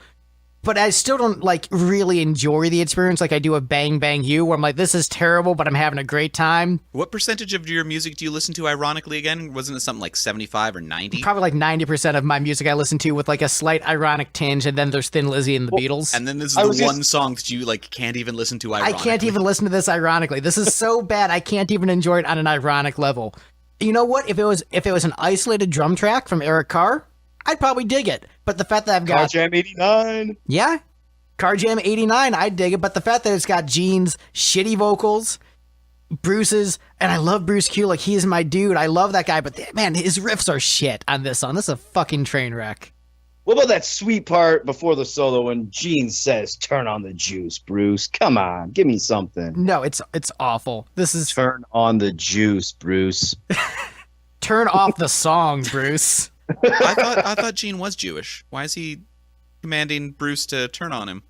But I still don't like really enjoy the experience like I do with Bang Bang You, where I'm like, this is terrible, but I'm having a great time. What percentage of your music do you listen to ironically again? Wasn't it something like 75 or 90? Probably like 90% of my music I listen to with like a slight ironic tinge, and then there's Thin Lizzy and the Beatles. And then this is the one song that you like can't even listen to ironically. I can't even listen to this ironically. This is so bad I can't even enjoy it on an ironic level. You know what? If it was an isolated drum track from Eric Carr, I'd probably dig it. But the fact that I've got Car Jam 89. Yeah. Car Jam 89, I'd dig it, but the fact that it's got Gene's shitty vocals, Bruce's, and I love Bruce Kulick, he's my dude, I love that guy, but man, his riffs are shit on this song. This is a fucking train wreck. What about that sweet part before the solo when Gene says, "Turn on the juice, Bruce. Come on, give me something." No, it's awful. This is Turn on the juice, Bruce. turn off the song, Bruce. I thought Gene was Jewish. Why is he commanding Bruce to turn on him?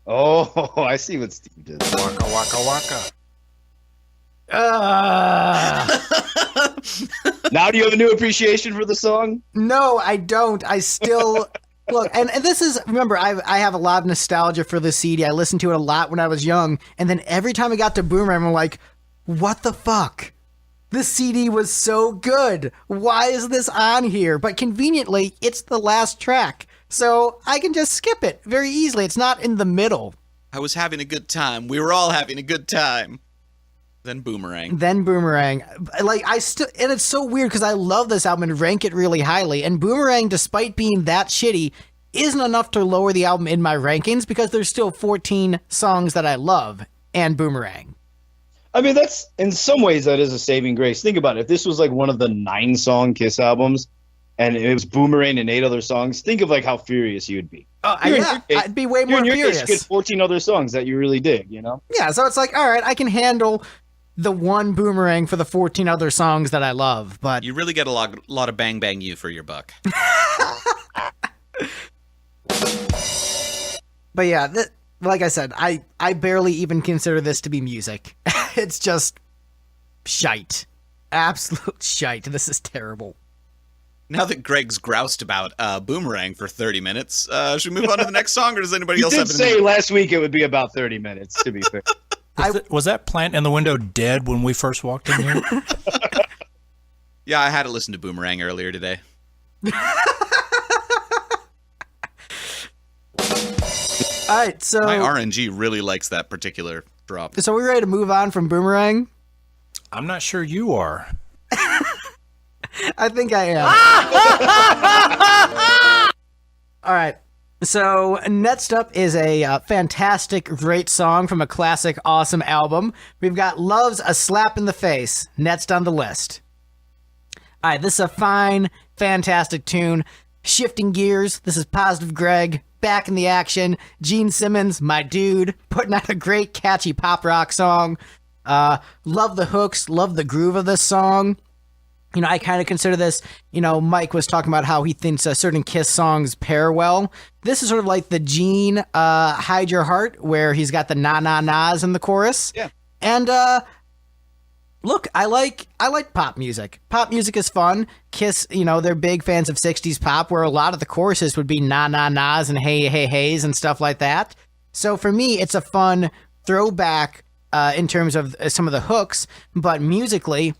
Oh, I see what Steve did. Waka waka waka. Now do you have a new appreciation for the song? No, I don't. I still look, and this is, remember, I have a lot of nostalgia for this CD. I listened to it a lot when I was young, and then every time I got to Boomerang, I'm like, what the fuck? This CD was so good. Why is this on here? But conveniently, it's the last track, so I can just skip it very easily. It's not in the middle. I was having a good time. We were all having a good time. Then Boomerang. Like, and it's so weird because I love this album and rank it really highly. And Boomerang, despite being that shitty, isn't enough to lower the album in my rankings because there's still 14 songs that I love and Boomerang. I mean, that's, in some ways, that is a saving grace. Think about it. If this was like one of the 9-song Kiss albums and it was Boomerang and 8 other songs, think of like how furious you'd be. I'd be way more furious. You get 14 other songs that you really dig, you know? Yeah, so it's like, all right, I can handle the one Boomerang for the 14 other songs that I love, but You really get a lot of Bang Bang You for your buck. But yeah, like I said, I barely even consider this to be music. It's just shite. Absolute shite. This is terrible. Now that Greg's groused about Boomerang for 30 minutes, should we move on to the next song, or does anybody You else did have say last week it would be about 30 minutes, to be fair. Was that plant in the window dead when we first walked in here? Yeah, I had to listen to Boomerang earlier today. All right, so My RNG really likes that particular drop. so we're ready to move on from Boomerang? I'm not sure you are. I think I am. All right. So next up is a fantastic, great song from a classic, awesome album. We've got Love's a Slap in the Face, next on the list. All right, this is a fine, fantastic tune. Shifting gears, this is Positive Greg, back in the action. Gene Simmons, my dude, putting out a great, catchy pop rock song. Love the hooks, love the groove of this song. You know, I kind of consider this, you know, Mike was talking about how he thinks certain Kiss songs pair well. This is sort of like the Gene Hide Your Heart, where he's got the na-na-nas in the chorus. Yeah. And, look, I like pop music. Pop music is fun. Kiss, you know, they're big fans of 60s pop, where a lot of the choruses would be na-na-nas and hey-hey-heys and stuff like that. So for me, it's a fun throwback in terms of some of the hooks, but musically,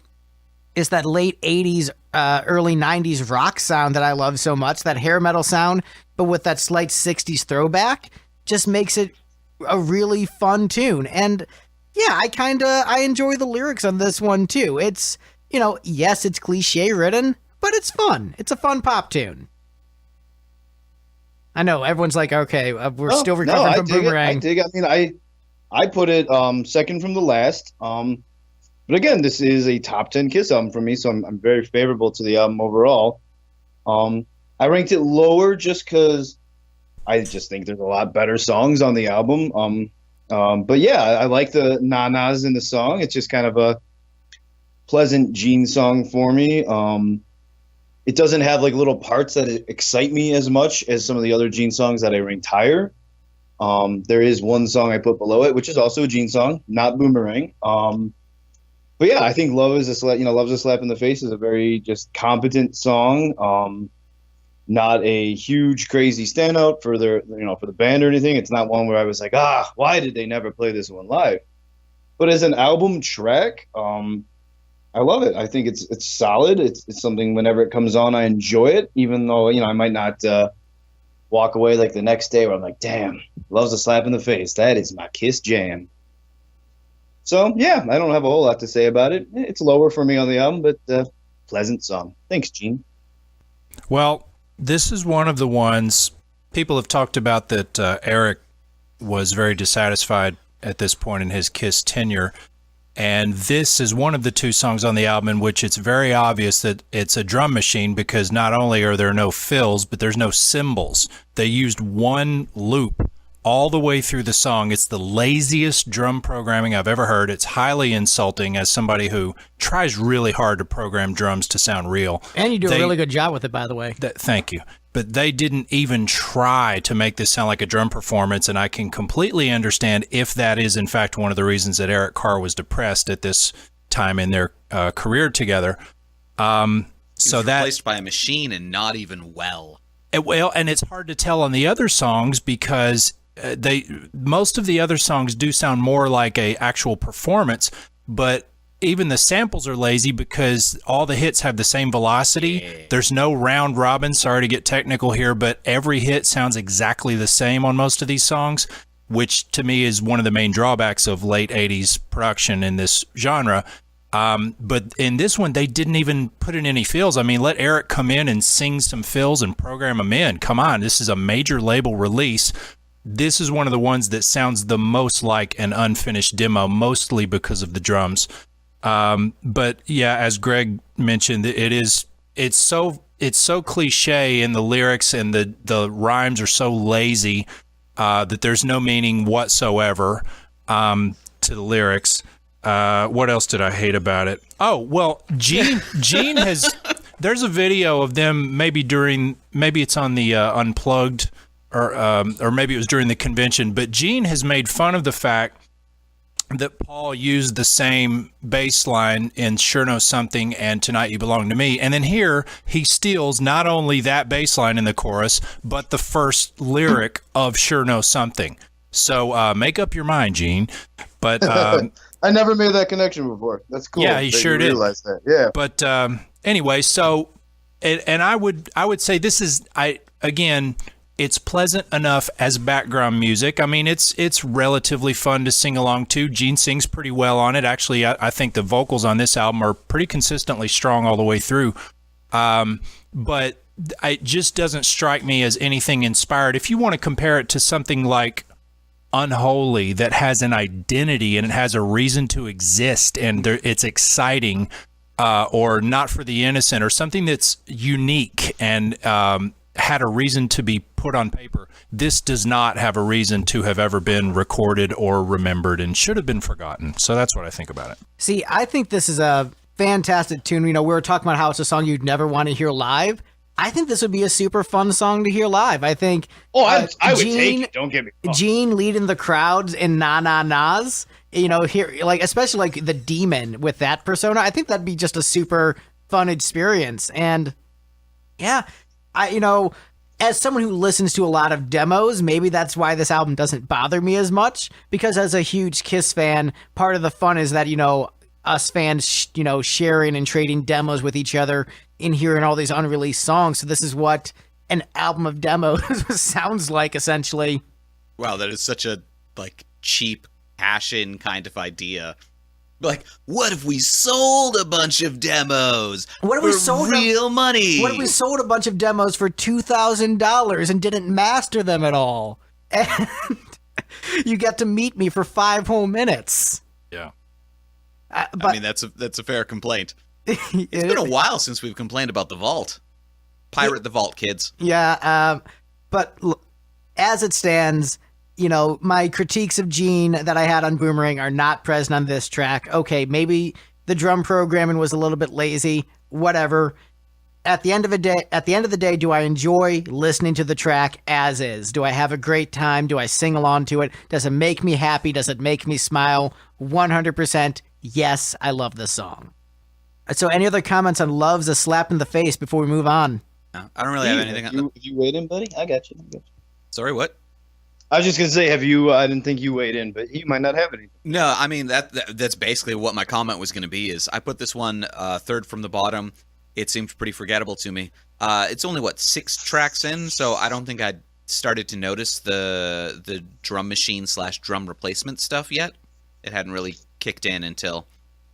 it's that late 80s, early 90s rock sound that I love so much, that hair metal sound, but with that slight 60s throwback, just makes it a really fun tune. And yeah, I enjoy the lyrics on this one too. It's, you know, yes, it's cliche ridden, but it's fun. It's a fun pop tune. I know everyone's like, okay, we're still recovering from Boomerang. I dig it. I mean, I put it second from the last. But again, this is a top 10 Kiss album for me, so I'm very favorable to the album overall. I ranked it lower just because I just think there's a lot better songs on the album. But yeah, I like the na-nas in the song. It's just kind of a pleasant Gene song for me. it doesn't have like little parts that excite me as much as some of the other Gene songs that I ranked higher. There is one song I put below it, which is also a Gene song, not Boomerang. But yeah, I think Love's a Slap in the Face is a very just competent song. Not a huge crazy standout for for the band or anything. It's not one where I was like, why did they never play this one live? But as an album track, I love it. I think it's solid. It's something whenever it comes on, I enjoy it, even though, I might not walk away like the next day where I'm like, damn, Love's a Slap in the Face. That is my Kiss jam. So, yeah, I don't have a whole lot to say about it. It's lower for me on the album, but pleasant song. Thanks, Gene. Well, this is one of the ones people have talked about that Eric was very dissatisfied at this point in his Kiss tenure. And this is one of the two songs on the album in which it's very obvious that it's a drum machine, because not only are there no fills, but there's no cymbals. They used one loop all the way through the song. It's the laziest drum programming I've ever heard. It's highly insulting as somebody who tries really hard to program drums to sound real. And you do a really good job with it, by the way. Thank you. But they didn't even try to make this sound like a drum performance, and I can completely understand if that is, in fact, one of the reasons that Eric Carr was depressed at this time in their career together. So replaced by a machine, and not even well. And it's hard to tell on the other songs because most of the other songs do sound more like a actual performance, but even the samples are lazy because all the hits have the same velocity. Yeah. There's no round robin. Sorry to get technical here, but every hit sounds exactly the same on most of these songs, which to me is one of the main drawbacks of late 80s production in this genre. But in this one, they didn't even put in any fills. I mean, let Eric come in and sing some fills and program them in. Come on, this is a major label release. This is one of the ones that sounds the most like an unfinished demo, mostly because of the drums. But yeah, as Greg mentioned, it's so cliche in the lyrics, and the rhymes are so lazy that there's no meaning whatsoever to the lyrics. What else did I hate about it? Oh, well, Gene has. There's a video of them maybe it's on the Unplugged, or maybe it was during the convention. But Gene has made fun of the fact that Paul used the same bass line in Sure Know Something and Tonight You Belong to Me. And then here he steals not only that bass line in the chorus, but the first lyric of Sure Know Something. So make up your mind, Gene. But I never made that connection before. That's cool. Yeah, he sure did. Realized that. Yeah. But anyway, so and I would say this is it's pleasant enough as background music. I mean, it's relatively fun to sing along to. Gene sings pretty well on it. Actually, I think the vocals on this album are pretty consistently strong all the way through. But it just doesn't strike me as anything inspired. If you want to compare it to something like Unholy, that has an identity and it has a reason to exist, and it's exciting, or Not for the Innocent, or something that's unique and had a reason to be put on paper. This does not have a reason to have ever been recorded or remembered, and should have been forgotten. So that's what I think about it. See, I think this is a fantastic tune. We were talking about how it's a song you'd never want to hear live. I think this would be a super fun song to hear live. I think. Oh, I would take it. Don't get me wrong. Gene leading the crowds in Na Na Nas. Here, especially like the Demon with that persona. I think that'd be just a super fun experience. And yeah, as someone who listens to a lot of demos, maybe that's why this album doesn't bother me as much, because as a huge Kiss fan, part of the fun is that, us fans, sharing and trading demos with each other in hearing all these unreleased songs. So this is what an album of demos sounds like, essentially. Wow, that is such a, cheap cash-in kind of idea. What if we sold a bunch of demos for real money? What if we sold a bunch of demos for $2,000 and didn't master them at all? And you get to meet me for 5 whole minutes. Yeah. But that's a fair complaint. It's been a while since we've complained about the vault. Pirate the vault, kids. Yeah, but as it stands, my critiques of Gene that I had on Boomerang are not present on this track. Okay, maybe the drum programming was a little bit lazy, whatever. at the end of the day, do I enjoy listening to the track as is? Do I have a great time? Do I sing along to it? Does it make me happy? Does it make me smile? 100% yes, I love this song. So any other comments on Love's a Slap in the Face before we move on? No, I don't really have anything. If you weighed in, buddy, I got you. Sorry, what? I was just gonna say, have you? I didn't think you weighed in, but you might not have anything. No, I mean that's basically what my comment was going to be. Is I put this one third from the bottom. It seems pretty forgettable to me. It's only 6 tracks in, so I don't think I'd started to notice the drum machine / drum replacement stuff yet. It hadn't really kicked in until,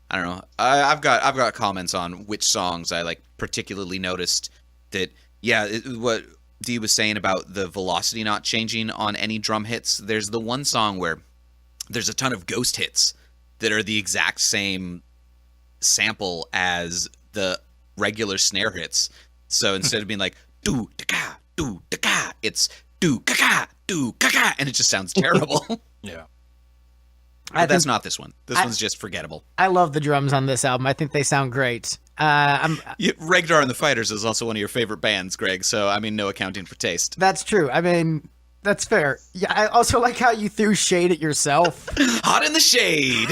I don't know. I've got comments on which songs I particularly noticed that. Yeah, what Dee was saying about the velocity not changing on any drum hits. There's the one song where there's a ton of ghost hits that are the exact same sample as the regular snare hits. So instead of being like do da ka, it's do ka, and it just sounds terrible. Yeah. But that's not this one. This one's just forgettable. I love the drums on this album. I think they sound great. Regdar and the Fighters is also one of your favorite bands, Greg. So I mean, no accounting for taste. That's true. I mean, that's fair. Yeah, I also like how you threw shade at yourself. Hot in the shade.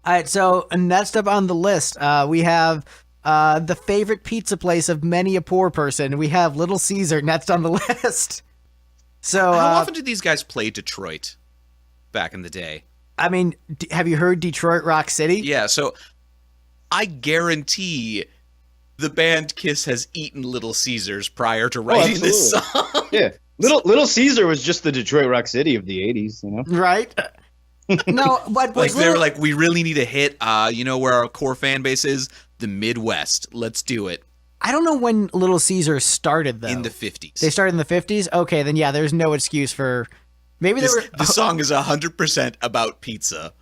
All right, so next up on the list, we have the favorite pizza place of many a poor person. We have Little Caesar next on the list. So how often did these guys play Detroit back in the day? I mean, have you heard Detroit Rock City? Yeah, so I guarantee the band Kiss has eaten Little Caesars prior to writing this song. Yeah, Little Caesar was just the Detroit Rock City of the '80s, you know? Right? No, but they were like, we really need a hit. You know where our core fan base is? The Midwest. Let's do it. I don't know when Little Caesar started, though. In the 50s. They started in the 50s? Okay, then yeah, there's no excuse for... Maybe the song is 100% about pizza.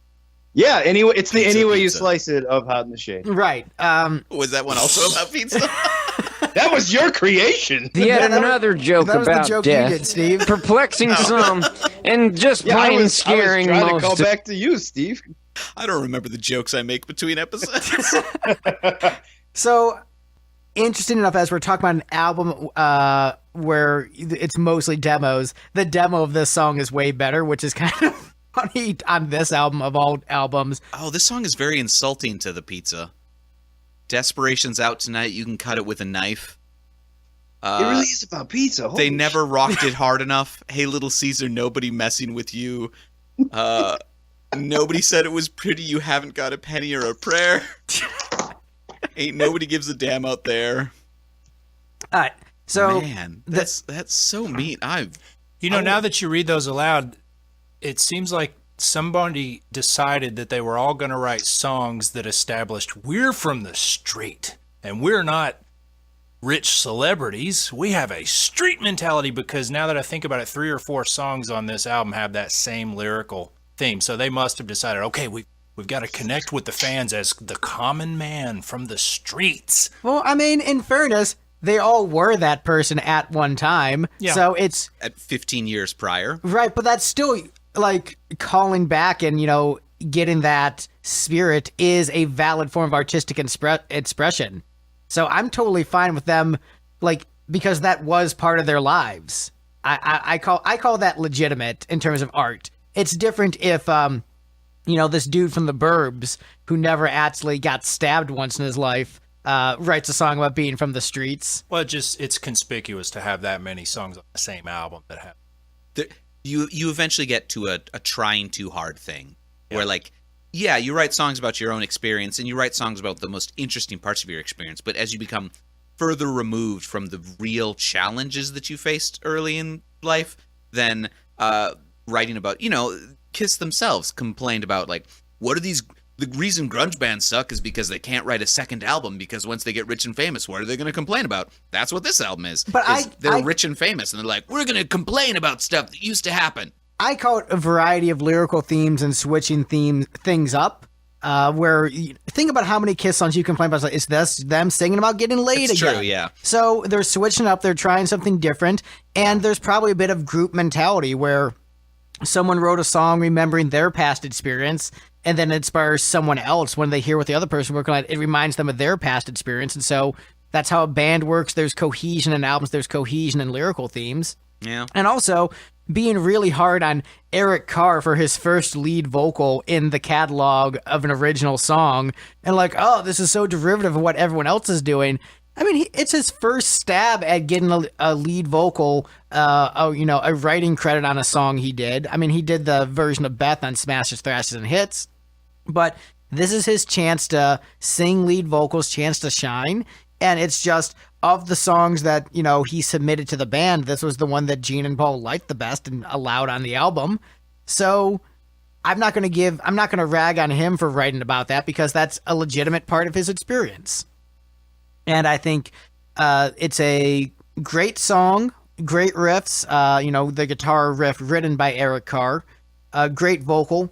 Yeah, anyway, it's the Pizza, Any Way You pizza. Slice It of Hot in the Shade. Right. Was that one also about pizza? That was your creation. Yet another joke that was about the joke death. you did, Steve. Perplexing some, and just Yeah, plain I was scaring trying to most. call back to you, Steve. I don't remember the jokes I make between episodes. So, interesting enough, as we're talking about an album where it's mostly demos, the demo of this song is way better, which is kind of funny on this album of all albums. Oh, this song is very insulting to the pizza. Desperation's out tonight. You can cut it with a knife. It really is about pizza. They never rocked it hard enough. Hey, Little Caesar, nobody messing with you. Nobody said it was pretty. You haven't got a penny or a prayer. Ain't nobody gives a damn out there. All right. So, Man, that's so mean. Now that you read those aloud, it seems like somebody decided that they were all going to write songs that established we're from the street and we're not rich celebrities. We have a street mentality, because now that I think about it, 3 or 4 songs on this album have that same lyrical theme. So they must have decided, okay, we've got to connect with the fans as the common man from the streets. well, I mean, in fairness, they all were that person at one time. Yeah. So it's... At 15 years prior. Right, but that's still, like, calling back and, getting that spirit is a valid form of artistic expression. So I'm totally fine with them, because that was part of their lives. I call that legitimate in terms of art. It's different if, this dude from the Burbs who never actually got stabbed once in his life writes a song about being from the streets. Well, it's conspicuous to have that many songs on the same album that have. You eventually get to a trying too hard thing where you write songs about your own experience and you write songs about the most interesting parts of your experience, but as you become further removed from the real challenges that you faced early in life, then writing about, Kiss themselves complained about what are these, the reason grunge bands suck is because they can't write a second album, because once they get rich and famous, what are they going to complain about? That's what this album is. But they're rich and famous and they're like, we're going to complain about stuff that used to happen. I call it a variety of lyrical themes and switching things up. Where think about how many Kiss songs you complain about. Is this them singing about getting laid It's again? true, yeah. So they're switching up. They're trying something different, and there's probably a bit of group mentality where someone wrote a song remembering their past experience, and then it inspires someone else when they hear what the other person working on. It reminds them of their past experience, and so That's how a band works. There's cohesion in albums. There's cohesion in lyrical themes. Yeah. And also being really hard on Eric Carr for his first lead vocal in the catalog of an original song. And like, oh, this is so derivative of what everyone else is doing. I mean, it's his first stab at getting a lead vocal, a writing credit on a song he did. I mean, he did the version of Beth on Smashes, Thrashes, and Hits. But this is his chance to sing lead vocals, chance to shine. And it's just, of the songs that, he submitted to the band, this was the one that Gene and Paul liked the best and allowed on the album. So I'm not going to rag on him for writing about that, because that's a legitimate part of his experience. And I think it's a great song, great riffs, the guitar riff written by Eric Carr, great vocal.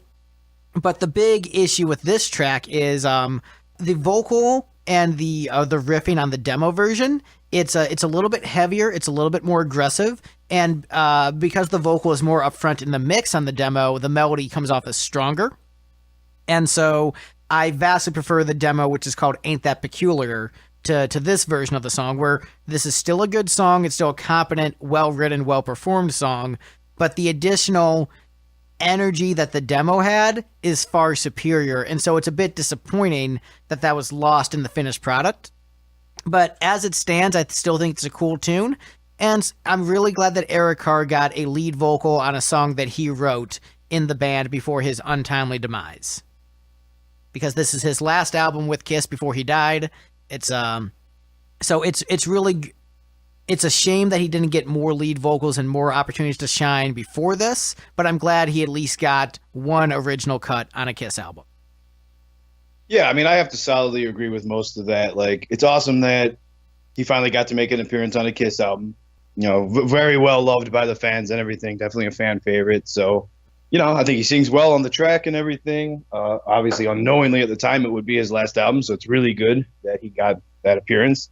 But the big issue with this track is the vocal and the riffing on the demo version. It's a little bit heavier, it's a little bit more aggressive, and because the vocal is more upfront in the mix on the demo, the melody comes off as stronger. And so I vastly prefer the demo, which is called Ain't That Peculiar, to this version of the song, where this is still a good song, it's still a competent, well-written, well-performed song, but the additional energy that the demo had is far superior, and so it's a bit disappointing that was lost in the finished product. But as it stands, I still think it's a cool tune, and I'm really glad that Eric Carr got a lead vocal on a song that he wrote in the band before his untimely demise, because this is his last album with Kiss before he died. It's a shame that he didn't get more lead vocals and more opportunities to shine before this, but I'm glad he at least got one original cut on a Kiss album. Yeah, I mean, I have to solidly agree with most of that. Like, it's awesome that he finally got to make an appearance on a Kiss album. Very well loved by the fans and everything. Definitely a fan favorite. So, I think he sings well on the track and everything. Obviously, unknowingly at the time, it would be his last album, so it's really good that he got that appearance.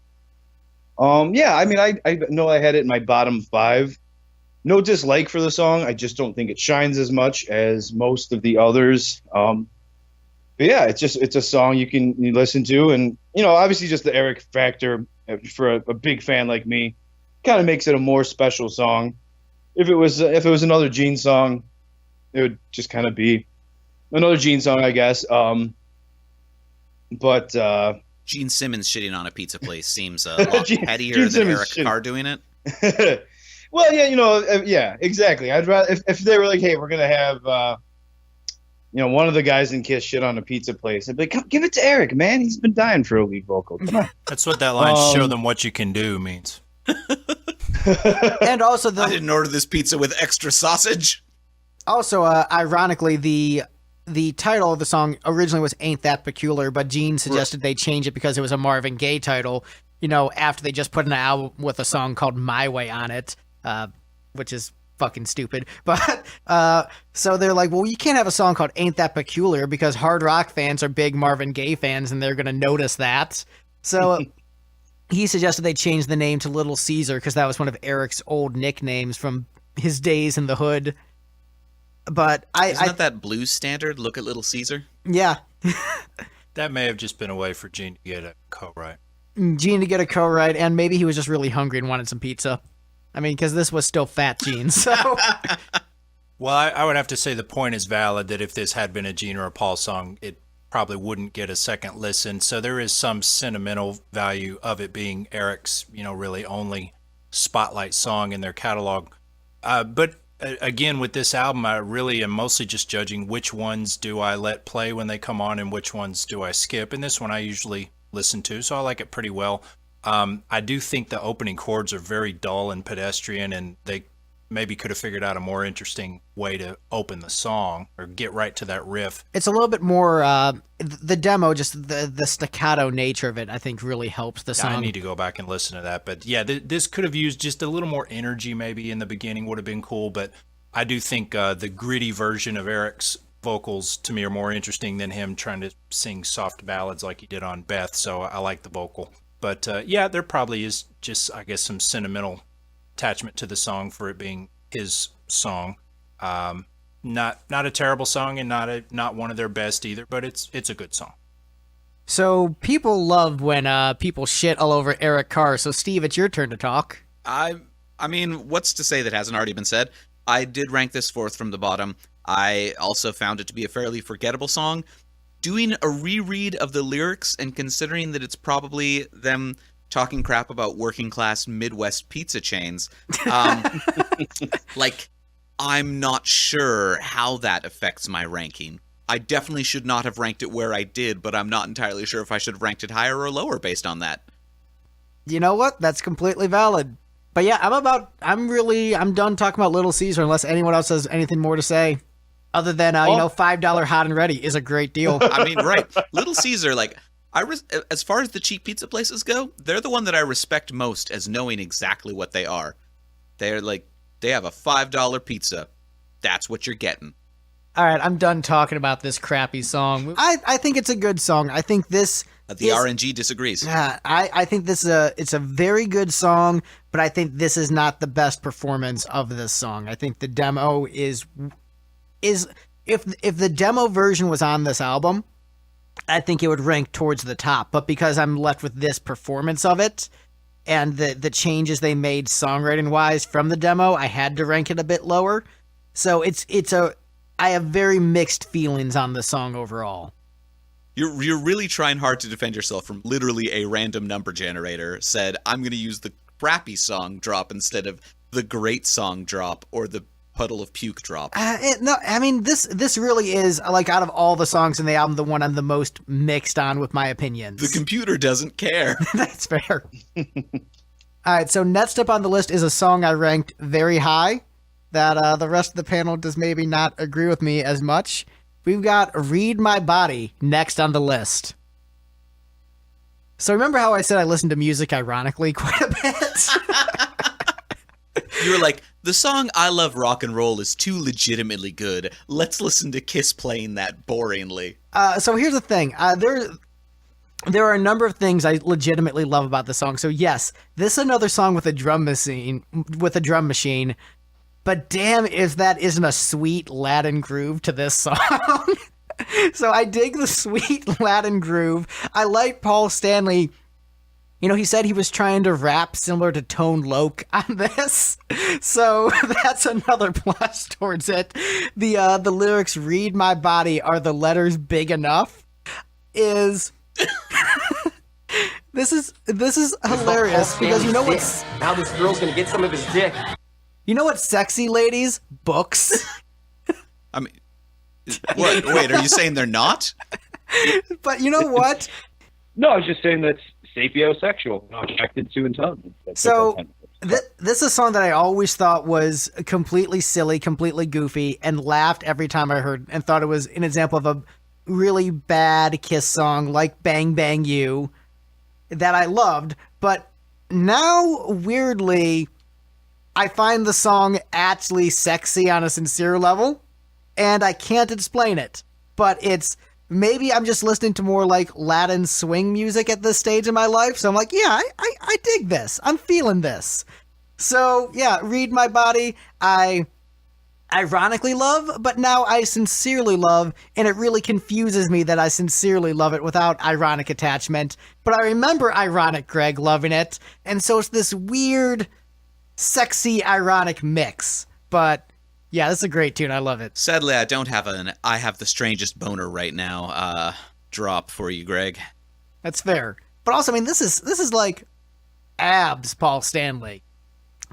Yeah, I mean, I know I had it in my bottom 5. No dislike for the song. I just don't think it shines as much as most of the others. But yeah, it's a song you listen to, and obviously just the Eric factor for a big fan like me kind of makes it a more special song. If it was another Gene song, it would just kind of be another Gene song, I guess. But Gene Simmons shitting on a pizza place seems a lot pettier than Eric Carr doing it. Well, yeah, yeah, exactly. I'd rather if they were like, hey, we're gonna have one of the guys in Kiss shit on a pizza place, I'd be like, come, give it to Eric, man. He's been dying for a lead vocal. Come on. That's what that line "show them what you can do" means. And also, I didn't order this pizza with extra sausage. Also, ironically, the title of the song originally was Ain't That Peculiar, but Gene suggested they change it because it was a Marvin Gaye title, after they just put an album with a song called My Way on it, which is fucking stupid. But so they're like, well, you can't have a song called Ain't That Peculiar because hard rock fans are big Marvin Gaye fans and they're going to notice that. So he suggested they change the name to Little Caesar because that was one of Eric's old nicknames from his days in the hood. But Isn't that blues standard? Look at Little Caesar. Yeah. That may have just been a way for Gene to get a co-write. Gene to get a co-write, and maybe he was just really hungry and wanted some pizza. I mean, because this was still Fat Gene, so... Well, I would have to say the point is valid that if this had been a Gene or a Paul song, it probably wouldn't get a second listen. So there is some sentimental value of it being Eric's, really only spotlight song in their catalog. But again, with this album, I really am mostly just judging which ones do I let play when they come on and which ones do I skip. And this one I usually listen to, so I like it pretty well. I do think the opening chords are very dull and pedestrian, and they maybe could have figured out a more interesting way to open the song or get right to that riff. It's a little bit more, the demo, just the staccato nature of it, I think really helps the song. I need to go back and listen to that. But yeah, this could have used just a little more energy maybe in the beginning would have been cool. But I do think the gritty version of Eric's vocals to me are more interesting than him trying to sing soft ballads like he did on Beth. So I like the vocal. But yeah, there probably is just, I guess, some sentimental attachment to the song for it being his song. Not a terrible song and not one of their best either, but it's a good song. So people love when people shit all over Eric Carr. So Steve, it's your turn to talk. I mean, what's to say that hasn't already been said? I did rank this fourth from the bottom. I also found it to be a fairly forgettable song. Doing a reread of the lyrics and considering that it's probably them talking crap about working class Midwest pizza chains, like, I'm not sure how that affects my ranking. I definitely should not have ranked it where I did, but I'm not entirely sure if I should have ranked it higher or lower based on that. You know what? That's completely valid. But yeah, I'm done talking about Little Caesar unless anyone else has anything more to say. Other than, $5 hot and ready is a great deal. I mean, right. Little Caesar, like, as far as the cheap pizza places go, they're the one that I respect most as knowing exactly what they are. They're like, they have a $5 pizza. That's what you're getting. All right, I'm done talking about this crappy song. I think it's a good song. I think this... The RNG disagrees. I think it's a very good song, but I think this is not the best performance of this song. I think the demo is if the demo version was on this album, I think it would rank towards the top. But because I'm left with this performance of it and the changes they made songwriting wise from the demo, I had to rank it a bit lower. So I have very mixed feelings on the song overall. You're really trying hard to defend yourself from literally a random number generator said, I'm going to use the crappy song drop instead of the great song drop or the puddle of puke drop. No, I mean, this really is, like, out of all the songs in the album, the one I'm the most mixed on with my opinions. The computer doesn't care. That's fair. All right, so next up on the list is a song I ranked very high that the rest of the panel does maybe not agree with me as much. We've got Read My Body next on the list. So remember how I said I listened to music ironically quite a bit? You were like, the song I Love Rock and Roll is too legitimately good. Let's listen to Kiss playing that boringly. So here's the thing. There are a number of things I legitimately love about the song. So yes, this is another song with a drum machine. But damn if that isn't a sweet Latin groove to this song. So I dig the sweet Latin groove. I like Paul Stanley. He said he was trying to rap similar to Tone Loc on this. So that's another plus towards it. The lyrics, read my body, are the letters big enough? This is hilarious because you know what's... Now this girl's gonna get some of his dick. You know what, sexy ladies? Books. I mean, what? Wait, are you saying they're not? But you know what? No, I was just saying that's sapiosexual, not attracted to intelligence. So this is a song that I always thought was completely silly, completely goofy, and laughed every time I heard and thought it was an example of a really bad Kiss song like Bang Bang You that I loved. But now, weirdly, I find the song actually sexy on a sincere level, and I can't explain it. But it's... Maybe I'm just listening to more like Latin swing music at this stage in my life. So I'm like, yeah, I dig this. I'm feeling this. So yeah, Read My Body, I ironically love, but now I sincerely love, and it really confuses me that I sincerely love it without ironic attachment. But I remember ironic Greg loving it, and so it's this weird, sexy, ironic mix. But... yeah, this is a great tune. I love it. Sadly, I don't have I have the strangest boner right now drop for you, Greg. That's fair. But also, I mean, this is like abs Paul Stanley.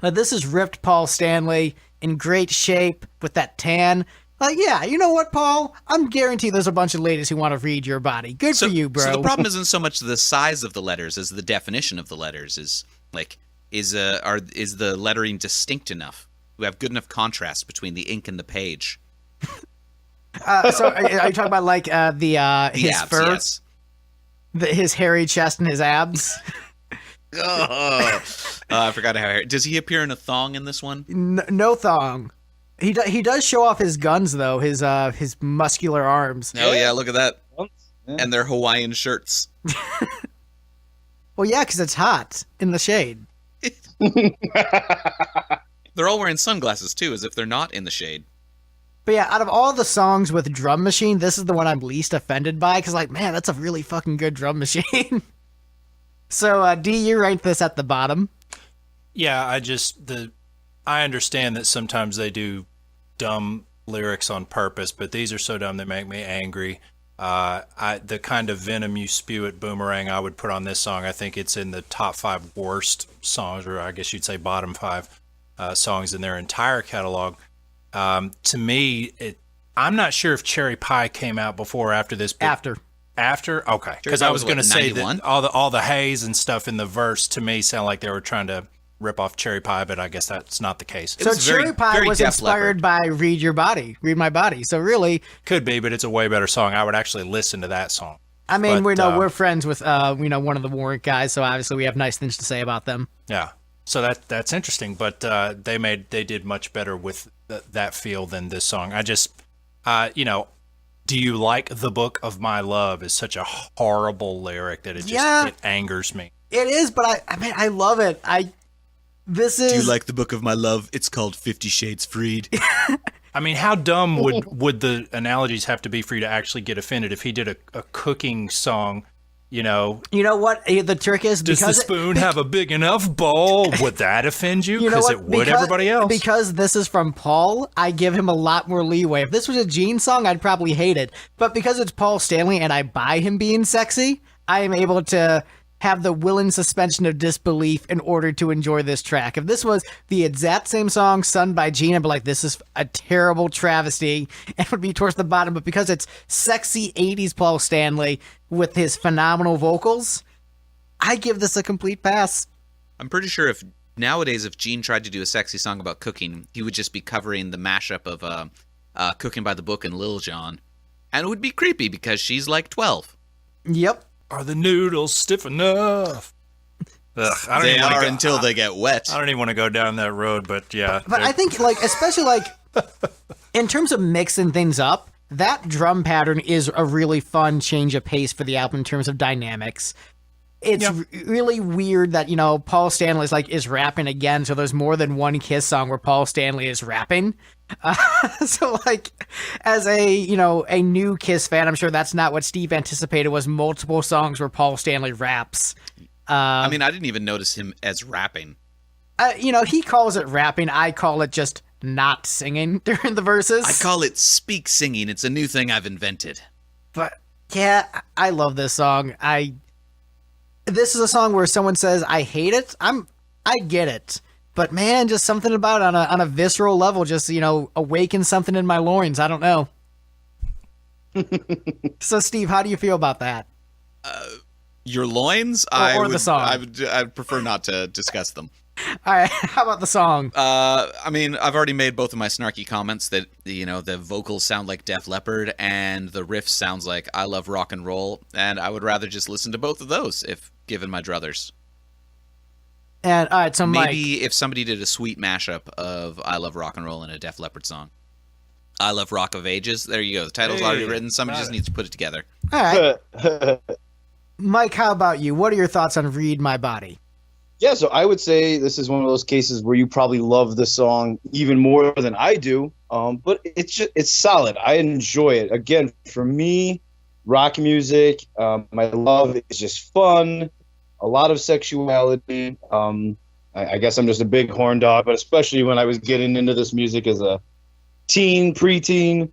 Like, this is ripped Paul Stanley in great shape with that tan. Like, yeah, you know what, Paul? I'm guaranteed there's a bunch of ladies who want to read your body. Good for you, bro. So the problem isn't so much the size of the letters as the definition of the letters. Is the lettering distinct enough? We have good enough contrast between the ink and the page. So are you talking about like his abs, fur, yes. His hairy chest and his abs? I forgot how. Does he appear in a thong in this one? No thong. He does show off his guns though. His muscular arms. Oh yeah, look at that. Yeah. And their Hawaiian shirts. Well, yeah, because it's hot in the shade. They're all wearing sunglasses, too, as if they're not in the shade. But yeah, out of all the songs with drum machine, this is the one I'm least offended by, because like, man, that's a really fucking good drum machine. So, D, you ranked this at the bottom. Yeah, I understand that sometimes they do dumb lyrics on purpose, but these are so dumb they make me angry. The kind of venom you spew at Boomerang I would put on this song. I think it's in the top 5 worst songs, or I guess you'd say bottom 5 songs in their entire catalog. To me, I'm not sure if Cherry Pie came out before or after this. After? Okay. Because I was going to say that all the haze and stuff in the verse to me sound like they were trying to rip off Cherry Pie, but I guess that's not the case. So Cherry Pie was inspired by Read My Body. So really... Could be, but it's a way better song. I would actually listen to that song. I mean, we're friends with one of the Warrant guys, so obviously we have nice things to say about them. Yeah. So that's interesting, but they did much better with that feel than this song. I just, do you like the book of my love is such a horrible lyric that it angers me. It is, but I love it. Do you like the book of my love? It's called 50 Shades Freed. I mean, how dumb would the analogies have to be for you to actually get offended if he did a cooking song? You know what the trick is? Does the spoon have a big enough bowl? Would that offend you? Because it would everybody else. Because this is from Paul, I give him a lot more leeway. If this was a Gene song, I'd probably hate it. But because it's Paul Stanley and I buy him being sexy, I am able to have the willing suspension of disbelief in order to enjoy this track. If this was the exact same song sung by Gene, I'd be like, this is a terrible travesty, and it would be towards the bottom. But because it's sexy 80s Paul Stanley with his phenomenal vocals, I give this a complete pass. I'm pretty sure if Gene tried to do a sexy song about cooking, he would just be covering the mashup of Cooking by the Book and Lil Jon. And it would be creepy because she's like 12. Yep. Are the noodles stiff enough? Ugh, they are until they get wet. I don't even want to go down that road, but yeah. But I think, especially in terms of mixing things up, that drum pattern is a really fun change of pace for the album in terms of dynamics. It's really weird that, Paul Stanley is rapping again, so there's more than one Kiss song where Paul Stanley is rapping. So as a new Kiss fan, I'm sure that's not what Steve anticipated, was multiple songs where Paul Stanley raps. I didn't even notice him as rapping. He calls it rapping. I call it just not singing during the verses. I call it speak singing. It's a new thing I've invented. But yeah, I love this song. This is a song where someone says, I hate it. I get it. But man, just something about it on a visceral level, just, awakens something in my loins. I don't know. So Steve, how do you feel about that? Your loins? Or the song? I'd prefer not to discuss them. All right, how about the song? I've already made both of my snarky comments that, the vocals sound like Def Leppard and the riff sounds like I Love Rock and Roll, and I would rather just listen to both of those if given my druthers. And all right, so maybe if somebody did a sweet mashup of I Love Rock and Roll and a Def Leppard song. I Love Rock of Ages. There you go. The title's already written. Somebody just needs to put it together. All right. Mike, how about you? What are your thoughts on Read My Body? Yeah, so I would say this is one of those cases where you probably love the song even more than I do, but it's solid. I enjoy it. Again, for me, rock music, my love is just fun, a lot of sexuality. I guess I'm just a big horn dog, but especially when I was getting into this music as a teen, preteen,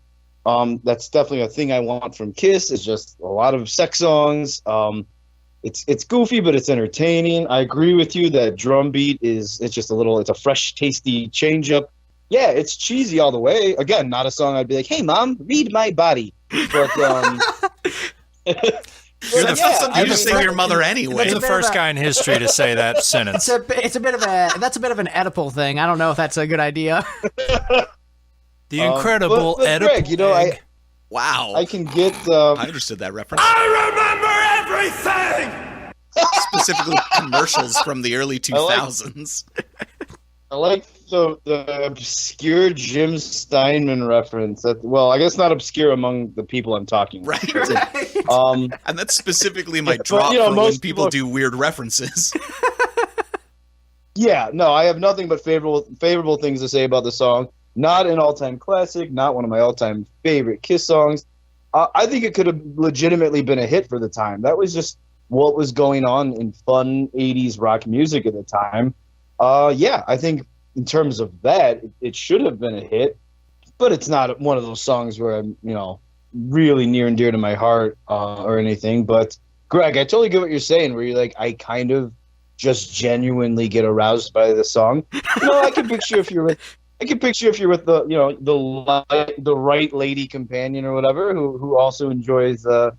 that's definitely a thing I want from Kiss. It's just a lot of sex songs. It's goofy, but it's entertaining. I agree with you that drum beat it's a fresh, tasty change up. Yeah, it's cheesy all the way. Again, not a song I'd be like, hey mom, read my body. But you just say your mother anyway. He's the first guy in history to say that sentence. That's a bit of an Oedipal thing. I don't know if that's a good idea. The incredible but Oedipal. Greg, wow. I can get. I understood that reference. I remember everything. Specifically, commercials from the early 2000s. I like the obscure Jim Steinman reference. I guess not obscure among the people I'm talking about. Right. And that's specifically my drop for when people do weird references. Yeah, no, I have nothing but favorable things to say about the song. Not an all-time classic, not one of my all-time favorite Kiss songs. I think it could have legitimately been a hit for the time. That was just what was going on in fun 80s rock music at the time. Yeah, I think in terms of that, it should have been a hit, but it's not one of those songs where I'm, really near and dear to my heart or anything. But Greg, I totally get what you're saying, where you're like, I kind of just genuinely get aroused by the song. I can picture if you're with the right lady companion or whatever who also enjoys a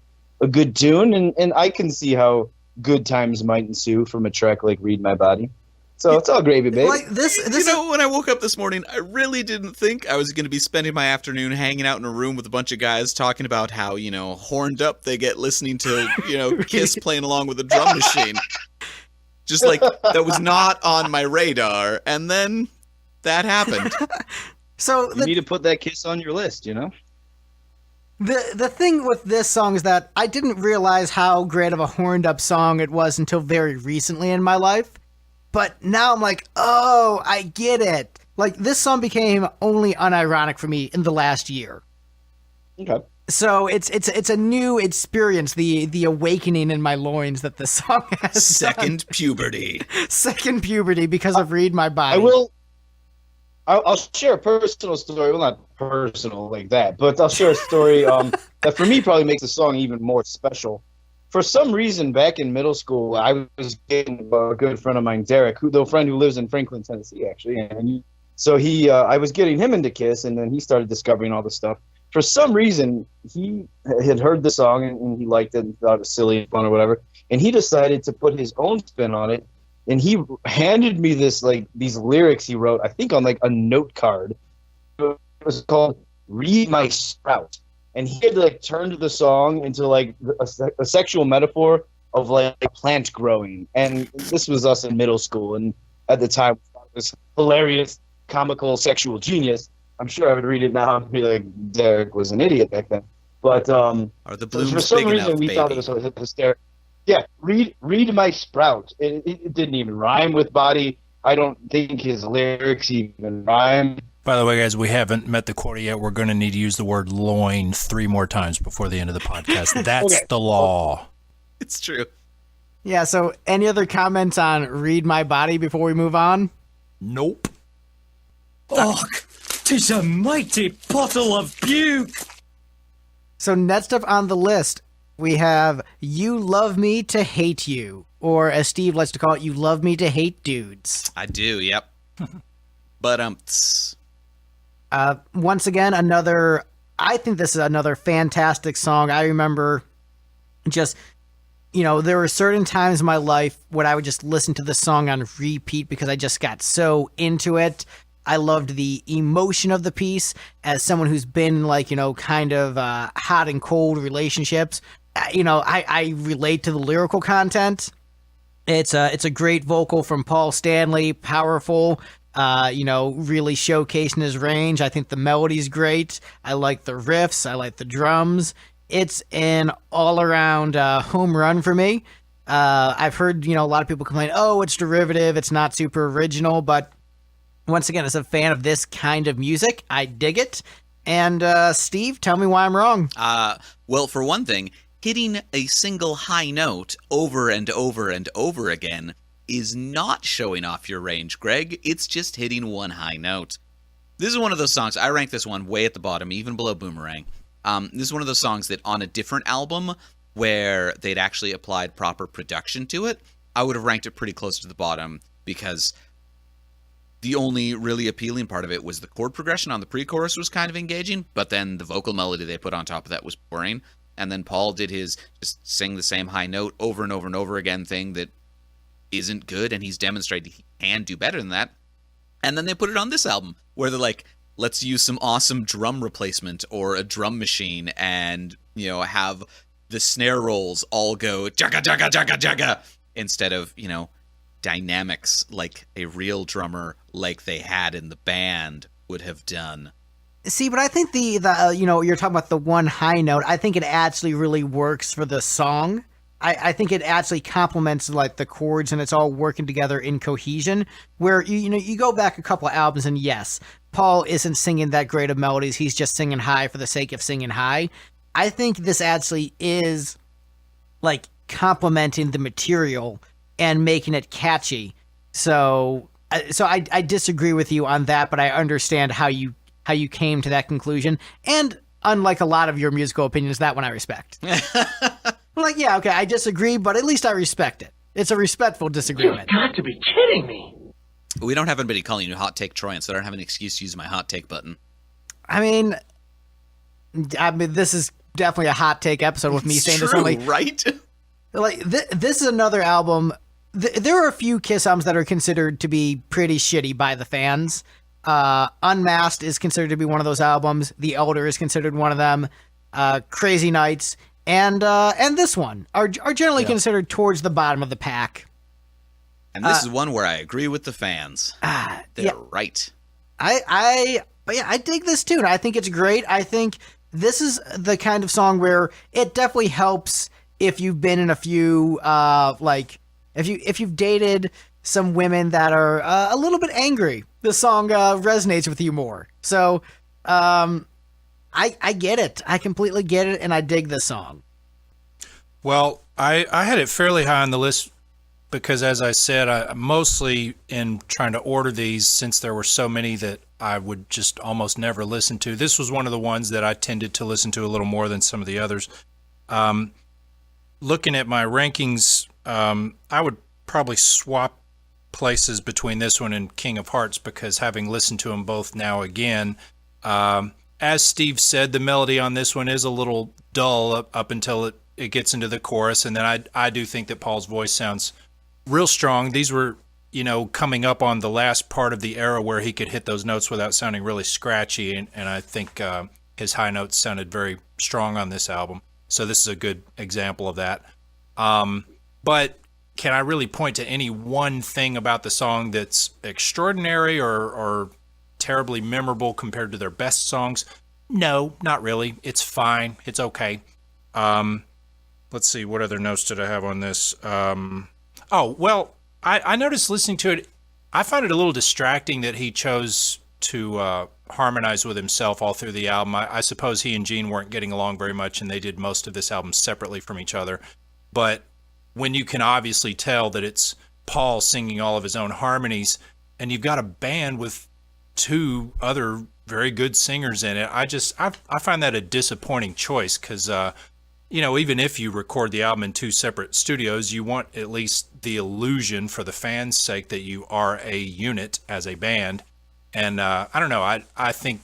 good tune, and I can see how good times might ensue from a track like "Read My Body." So it's all gravy, baby. Like this when I woke up this morning, I really didn't think I was going to be spending my afternoon hanging out in a room with a bunch of guys talking about how, horned up they get listening to, Kiss playing along with a drum machine. Just like that was not on my radar, and then that happened. So you need to put that Kiss on your list, The thing with this song is that I didn't realize how great of a horned up song it was until very recently in my life. But now I'm like, oh, I get it. Like, this song became only unironic for me in the last year. Okay. So it's a new experience, the awakening in my loins that the song has. Second puberty because of Read My Body. I'll share a personal story. Well, not personal like that, but I'll share a story that for me probably makes the song even more special. For some reason, back in middle school, I was getting a good friend of mine, Derek, the friend who lives in Franklin, Tennessee, actually. And so I was getting him into Kiss, and then he started discovering all this stuff. For some reason, he had heard the song and he liked it and thought it was silly and fun or whatever. And he decided to put his own spin on it. And he handed me these lyrics he wrote, I think on like a note card. It was called "Read My Sprout," and he had to turn to the song into like a sexual metaphor of like a plant growing. And this was us in middle school, and at the time, it was hilarious, comical, sexual genius. I'm sure I would read it now and be like, Derek was an idiot back then. But are the blooms for some big reason enough, we baby? thought it was hysterical. Yeah, read my sprout. It didn't even rhyme with body. I don't think his lyrics even rhyme. By the way, guys, we haven't met the quota yet. We're going to need to use the word loin 3 more times before the end of the podcast. That's Okay. the law. It's true. Yeah, so any other comments on Read My Body before we move on? Nope. Och, 'tis a mighty bottle of buke. So next up on the list, we have You Love Me to Hate You, or as Steve likes to call it, You Love Me to Hate Dudes. I do, yep. But Once again, I think this is another fantastic song. I remember just, there were certain times in my life when I would just listen to the song on repeat because I just got so into it. I loved the emotion of the piece. As someone who's been kind of hot and cold relationships, I relate to the lyrical content. It's a great vocal from Paul Stanley, powerful, really showcasing his range. I think the melody's great. I like the riffs. I like the drums. It's an all-around home run for me. I've heard, a lot of people complain, oh, it's derivative, it's not super original, but once again, as a fan of this kind of music, I dig it. And Steve, tell me why I'm wrong. Well, for one thing, hitting a single high note over and over and over again is not showing off your range, Greg. It's just hitting one high note. This is one of those songs, I rank this one way at the bottom, even below Boomerang. This is one of those songs that on a different album where they'd actually applied proper production to it, I would have ranked it pretty close to the bottom because the only really appealing part of it was the chord progression on the pre-chorus was kind of engaging, but then the vocal melody they put on top of that was boring. And then Paul did his just sing the same high note over and over and over again thing that isn't good, and he's demonstrated he can do better than that. And then they put it on this album where they're like, let's use some awesome drum replacement or a drum machine and, have the snare rolls all go jagga, jagga, jagga, jagga instead of, dynamics like a real drummer like they had in the band would have done. See, but I think the you're talking about the one high note. I think it actually really works for the song. I think it actually complements the chords and it's all working together in cohesion. Where you go back a couple of albums and yes, Paul isn't singing that great of melodies. He's just singing high for the sake of singing high. I think this actually is like complementing the material and making it catchy. So I disagree with you on that, but I understand how you came to that conclusion. And unlike a lot of your musical opinions, that one I respect. Like, yeah, okay, I disagree, but at least I respect it. It's a respectful disagreement. You've got to be kidding me. We don't have anybody calling you Hot Take Troyan, so I don't have an excuse to use my hot take button. I mean, this is definitely a hot take episode with me saying True, this only. right? Like, this is another album. There are a few Kiss albums that are considered to be pretty shitty by the fans. Unmasked is considered to be one of those albums. The Elder is considered one of them. Crazy Nights and this one are generally considered towards the bottom of the pack. And this is one where I agree with the fans. They're right. I dig this tune. I think it's great. I think this is the kind of song where it definitely helps if you've been in a few if you've dated some women that are a little bit angry. This song resonates with you more. So I get it. I completely get it, and I dig this song. Well, I had it fairly high on the list because, as I said, I mostly in trying to order these, since there were so many that I would just almost never listen to. This was one of the ones that I tended to listen to a little more than some of the others. Looking at my rankings, I would probably swap places between this one and King of Hearts because having listened to them both now again, as Steve said, the melody on this one is a little dull up until it gets into the chorus, and then I do think that Paul's voice sounds real strong. These were, coming up on the last part of the era where he could hit those notes without sounding really scratchy, and I think his high notes sounded very strong on this album. So this is a good example of that. But can I really point to any one thing about the song that's extraordinary or terribly memorable compared to their best songs? No, not really. It's fine. It's okay. Let's see, what other notes did I have on this? I noticed listening to it, I find it a little distracting that he chose to harmonize with himself all through the album. I suppose he and Gene weren't getting along very much, and they did most of this album separately from each other. But when you can obviously tell that it's Paul singing all of his own harmonies, and you've got a band with two other very good singers in it, I find that a disappointing choice because, even if you record the album in two separate studios, you want at least the illusion for the fans' sake that you are a unit as a band. And I don't know, I think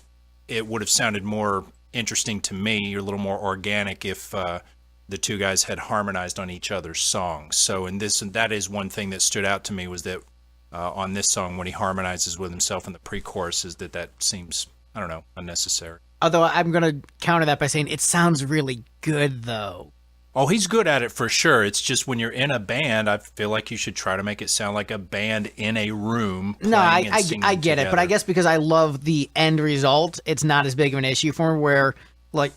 it would have sounded more interesting to me, or a little more organic, if the two guys had harmonized on each other's songs. So that is one thing that stood out to me, was that on this song, when he harmonizes with himself in the pre-chorus, is that seems, I don't know, unnecessary. Although I'm going to counter that by saying it sounds really good, though. Oh, he's good at it for sure. It's just when you're in a band, I feel like you should try to make it sound like a band in a room. No, I get it, but I guess because I love the end result, it's not as big of an issue for me. Where, like,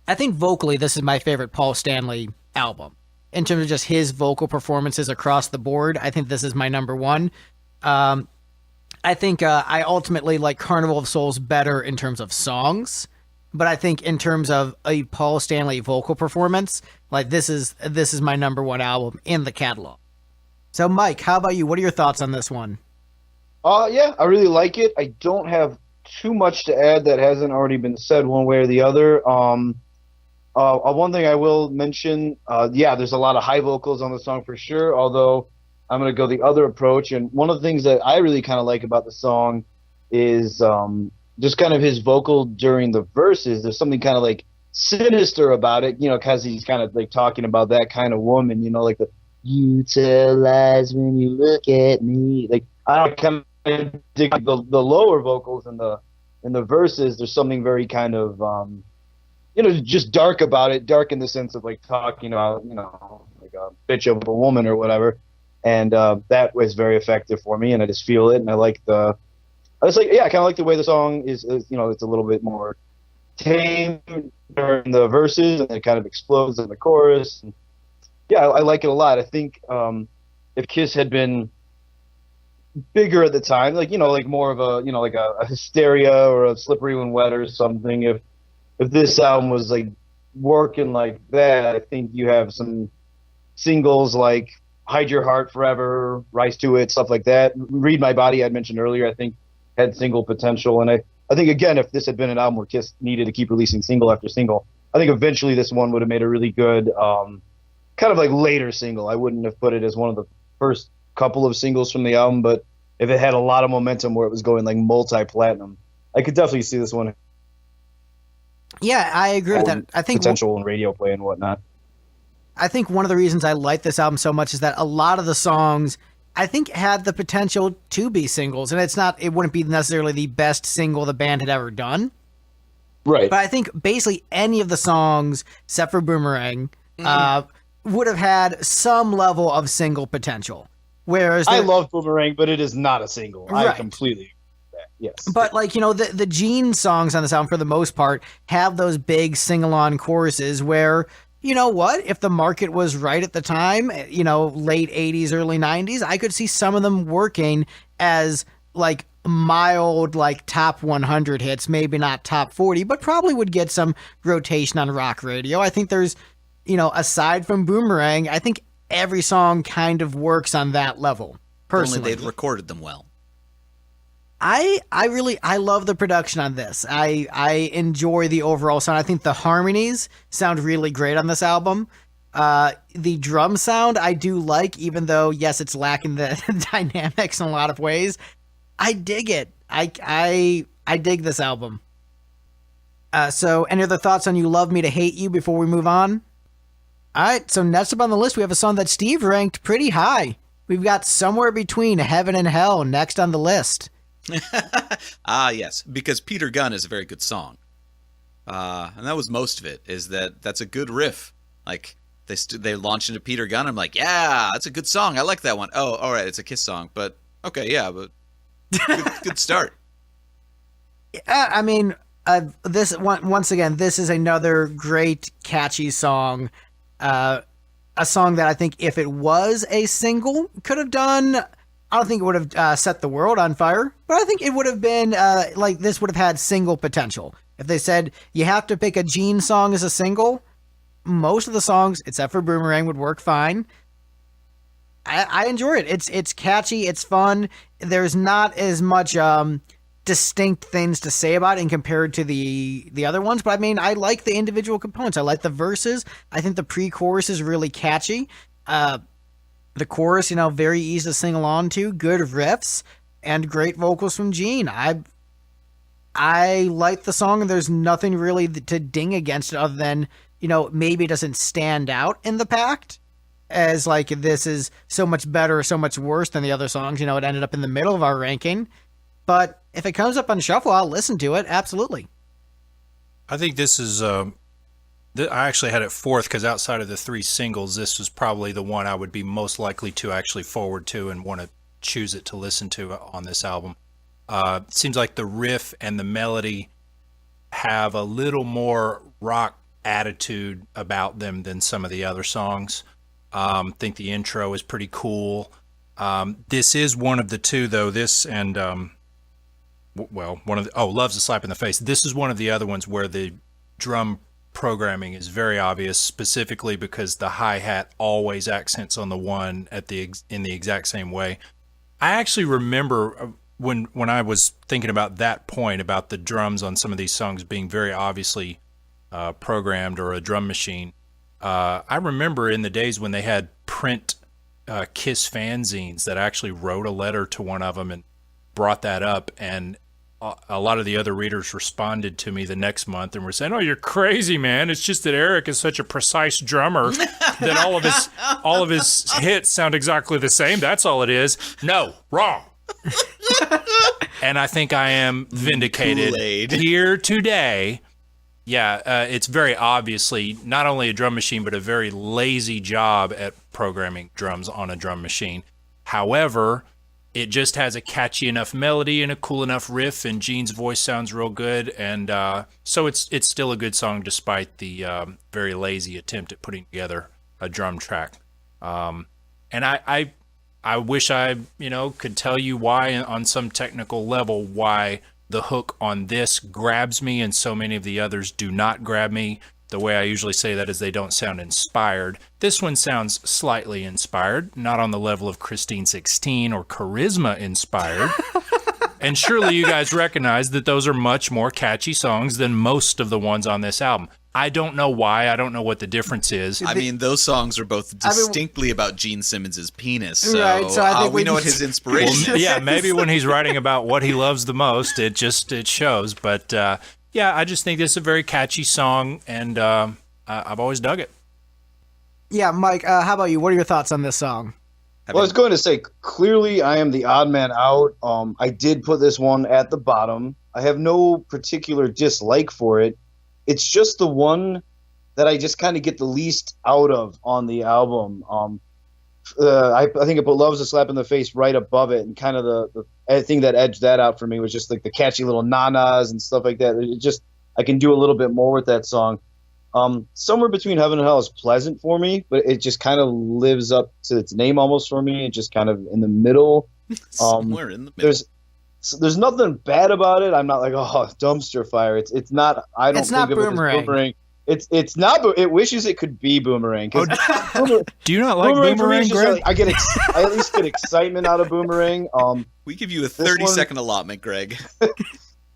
I think vocally, this is my favorite Paul Stanley album in terms of just his vocal performances across the board. I think this is my number one. I think I ultimately like Carnival of Souls better in terms of songs. But I think in terms of a Paul Stanley vocal performance, like this is my number one album in the catalog. So, Mike, how about you? What are your thoughts on this one? Yeah, I really like it. I don't have too much to add that hasn't already been said one way or the other. One thing I will mention, there's a lot of high vocals on the song for sure, although I'm going to go the other approach. And one of the things that I really kind of like about the song is just kind of his vocal during the verses. There's something kind of like sinister about it, because he's kind of like talking about that kind of woman, like the "you tell lies when you look at me." Like, I don't kind of dig the lower vocals in the verses. There's something very kind of just dark about it. Dark in the sense of like talking about like a bitch of a woman or whatever. And that was very effective for me, and I just feel it, and I kind of like the way the song is it's a little bit more tame during the verses, and it kind of explodes in the chorus. And I like it a lot. I think if Kiss had been, bigger at the time, like like more of a like a Hysteria or a Slippery When Wet or something. If this album was like working like that, I think you have some singles like Hide Your Heart Forever, Rise to It, stuff like that. Read My Body, I'd mentioned earlier, I think had single potential. And I think, again, if this had been an album where Kiss needed to keep releasing single after single, I think eventually this one would have made a really good kind of like later single. I wouldn't have put it as one of the first couple of singles from the album, but if it had a lot of momentum where it was going like multi-platinum, I could definitely see this one. Yeah, I agree with that. I think potential and radio play and whatnot. I think one of the reasons I like this album so much is that a lot of the songs I think had the potential to be singles, and it wouldn't be necessarily the best single the band had ever done. Right. But I think basically any of the songs, except for Boomerang, would have had some level of single potential. Whereas I love Boomerang, but it is not a single. Right. I completely agree with that. Yes. But the Gene songs on this album, for the most part, have those big sing-along choruses where, you know what, if the market was right at the time, late 80s, early 90s, I could see some of them working as like mild, like top 100 hits, maybe not top 40, but probably would get some rotation on rock radio. I think there's, aside from Boomerang, I think every song kind of works on that level. Personally, Only they'd recorded them well. I love the production on this. I enjoy the overall sound. I think the harmonies sound really great on this album. The drum sound I do like, even though yes, it's lacking the dynamics in a lot of ways. I dig it. I dig this album. So any other thoughts on You Love Me to Hate You before we move on? All right, so next up on the list we have a song that Steve ranked pretty high. We've got Somewhere Between Heaven and Hell next on the list. Yes, because Peter Gunn is a very good song, and that was most of it. That's a good riff. Like they launched into Peter Gunn. I'm like, yeah, that's a good song. I like that one. Oh, all right, it's a Kiss song, but okay, yeah, but good start. I mean, this one, once again, this is another great catchy song. A song that I think if it was a single could have done. I don't think it would have set the world on fire, but I think it would have been this would have had single potential. If they said you have to pick a Gene song as a single, most of the songs, except for Boomerang, would work fine. I enjoy it. It's catchy. It's fun. There's not as much distinct things to say about it in compared to the other ones, but I mean, I like the individual components. I like the verses. I think the pre-chorus is really catchy. The chorus, very easy to sing along to, good riffs, and great vocals from Gene. I like the song, and there's nothing really to ding against it other than, maybe it doesn't stand out in the pact as like this is so much better or so much worse than the other songs. It ended up in the middle of our ranking. But if it comes up on shuffle, I'll listen to it. Absolutely. I think this is... I actually had it fourth because outside of the three singles, this was probably the one I would be most likely to actually forward to and want to choose it to listen to on this album. It seems like the riff and the melody have a little more rock attitude about them than some of the other songs. I think the intro is pretty cool. This is one of the two, though. This and, Love's a Slap in the Face. This is one of the other ones where the drum programming is very obvious, specifically because the hi-hat always accents on the one in the exact same way. I actually remember when I was thinking about that point about the drums on some of these songs being very obviously programmed or a drum machine. I remember in the days when they had print Kiss fanzines that actually wrote a letter to one of them and brought that up, and a lot of the other readers responded to me the next month and were saying, "Oh, you're crazy, man. It's just that Eric is such a precise drummer that all of his hits sound exactly the same. That's all it is." No, wrong. And I think I am vindicated Kool-Aid. here today. Yeah, it's very obviously not only a drum machine, but a very lazy job at programming drums on a drum machine. However, it just has a catchy enough melody and a cool enough riff, and Gene's voice sounds real good, and so it's still a good song despite the very lazy attempt at putting together a drum track. And I I wish I, could tell you why on some technical level why the hook on this grabs me and so many of the others do not grab me. The way I usually say that is they don't sound inspired. This one sounds slightly inspired, not on the level of Christine 16 or Charisma inspired. And surely you guys recognize that those are much more catchy songs than most of the ones on this album. I don't know why. I don't know what the difference is. I mean, those songs are both distinctly about Gene Simmons' penis. So, right, so I think we know what his inspiration is. Yeah, maybe when he's writing about what he loves the most, it shows. But yeah, I just think this is a very catchy song, and I've always dug it. Yeah, Mike, how about you? What are your thoughts on this song? Well, I was going to say, clearly I am the odd man out. I did put this one at the bottom. I have no particular dislike for it. It's just the one that I just kind of get the least out of on the album. I think I put Love's a Slap in the Face right above it, and kind of the thing that edged that out for me was just like the catchy little na-nas and stuff like that. It just, I can do a little bit more with that song. Somewhere Between Heaven and Hell is pleasant for me, but it just kind of lives up to its name almost for me. It's just kind of in the middle. Somewhere in the middle. There's nothing bad about it. I'm not like, oh, dumpster fire. It's not. I don't It's think not of it as Boomerang. Boomerang. It's not. It wishes it could be Boomerang. 'Cause Do you not like for me Boomerang, is just Greg? like, I at least get excitement out of Boomerang. We give you a This 30-second allotment, Greg.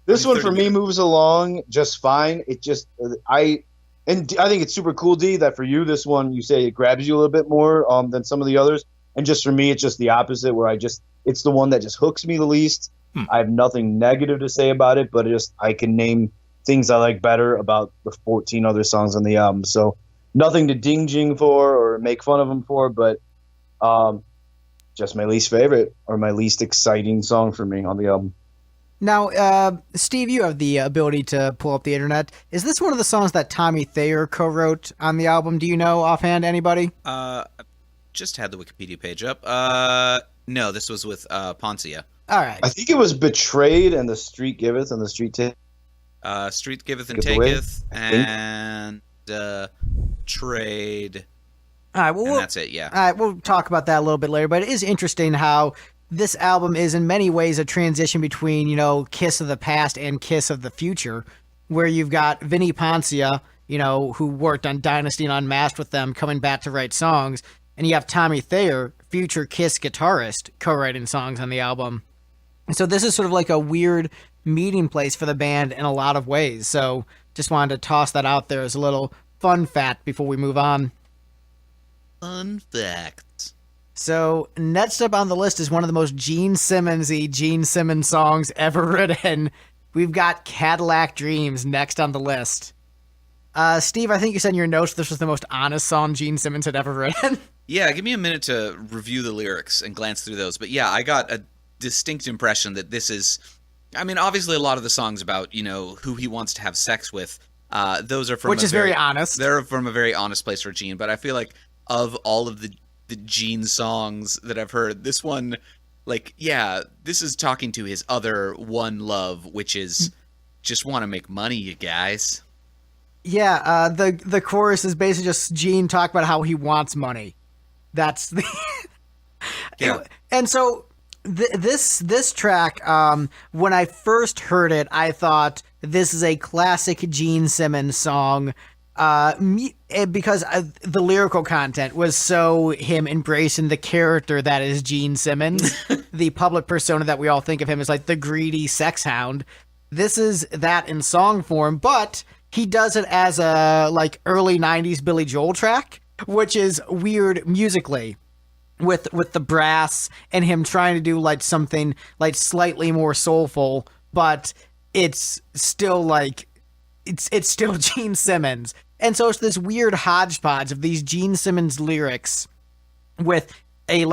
This one 30 for me moves along just fine. It just I think it's super cool, D, that for you this one you say it grabs you a little bit more than some of the others, and just for me it's just the opposite, where it's the one that just hooks me the least. I have nothing negative to say about it, but I can name things I like better about the 14 other songs on the album. So nothing to ding-jing for or make fun of them for, but just my least favorite or my least exciting song for me on the album. Now, Steve, you have the ability to pull up the internet. Is this one of the songs that Tommy Thayer co-wrote on the album? Do you know offhand, anybody? Just had the Wikipedia page up. No, this was with Poncia. All right. I think it was Betrayed and The Street Giveth and The Street Street Giveth and Giveth Away, Taketh, and Trade. All right. Well, And that's it, yeah. All right. We'll talk about that a little bit later, but it is interesting how this album is in many ways a transition between, Kiss of the past and Kiss of the future, where you've got Vinnie Poncia, who worked on Dynasty and Unmasked with them, coming back to write songs, and you have Tommy Thayer, future Kiss guitarist, co-writing songs on the album. So this is sort of like a weird meeting place for the band in a lot of ways. So just wanted to toss that out there as a little fun fact before we move on. Fun facts. So next up on the list is one of the most Gene Simmons-y Gene Simmons songs ever written. We've got Cadillac Dreams next on the list. Steve, I think you said in your notes this was the most honest song Gene Simmons had ever written. Yeah, give me a minute to review the lyrics and glance through those. But yeah, I got a distinct impression that this is, I mean, obviously a lot of the songs about, who he wants to have sex with, those are from Which is very honest. They're from a very honest place for Gene, but I feel like of all of the Gene songs that I've heard, this one, this is talking to his other one love, which is just want to make money, you guys. Yeah, the chorus is basically just Gene talk about how he wants money. That's the Yeah. And so this track, when I first heard it, I thought this is a classic Gene Simmons song, because the lyrical content was so him embracing the character that is Gene Simmons, the public persona that we all think of him as like the greedy sex hound. This is that in song form, but he does it as a early 90s Billy Joel track, which is weird musically. With the brass and him trying to do something slightly more soulful, but it's still it's still Gene Simmons. And so it's this weird hodgepodge of these Gene Simmons lyrics with a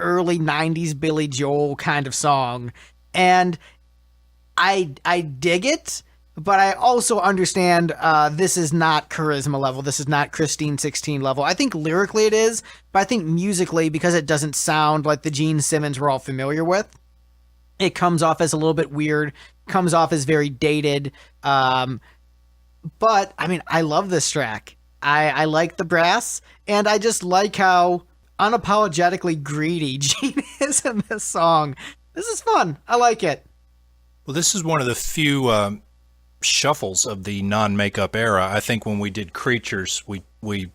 early 90s Billy Joel kind of song. And I dig it, but I also understand this is not Charisma level. This is not Christine 16 level. I think lyrically it is, but I think musically, because it doesn't sound like the Gene Simmons we're all familiar with, it comes off as a little bit weird, comes off as very dated. But, I mean, I love this track. I like the brass, and I just like how unapologetically greedy Gene is in this song. This is fun. I like it. Well, this is one of the few shuffles of the non-makeup era. I think when we did Creatures, we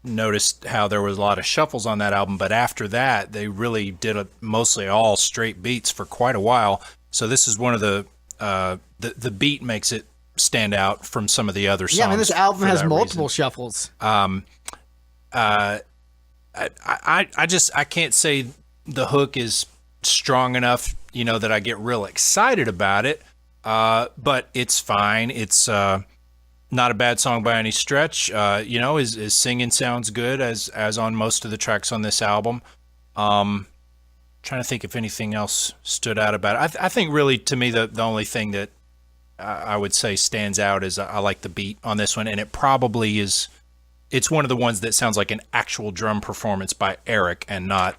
noticed how there was a lot of shuffles on that album, but after that, they really did mostly all straight beats for quite a while. So this is one of the beat makes it stand out from some of the other songs. Yeah, I mean, this album has multiple reason. shuffles. I can't say the hook is strong enough, that I get real excited about it. But it's fine. It's not a bad song by any stretch. His singing sounds good as on most of the tracks on this album. Trying to think if anything else stood out about it. I think really to me the only thing that I would say stands out is I like the beat on this one, and it probably is. It's one of the ones that sounds like an actual drum performance by Eric and not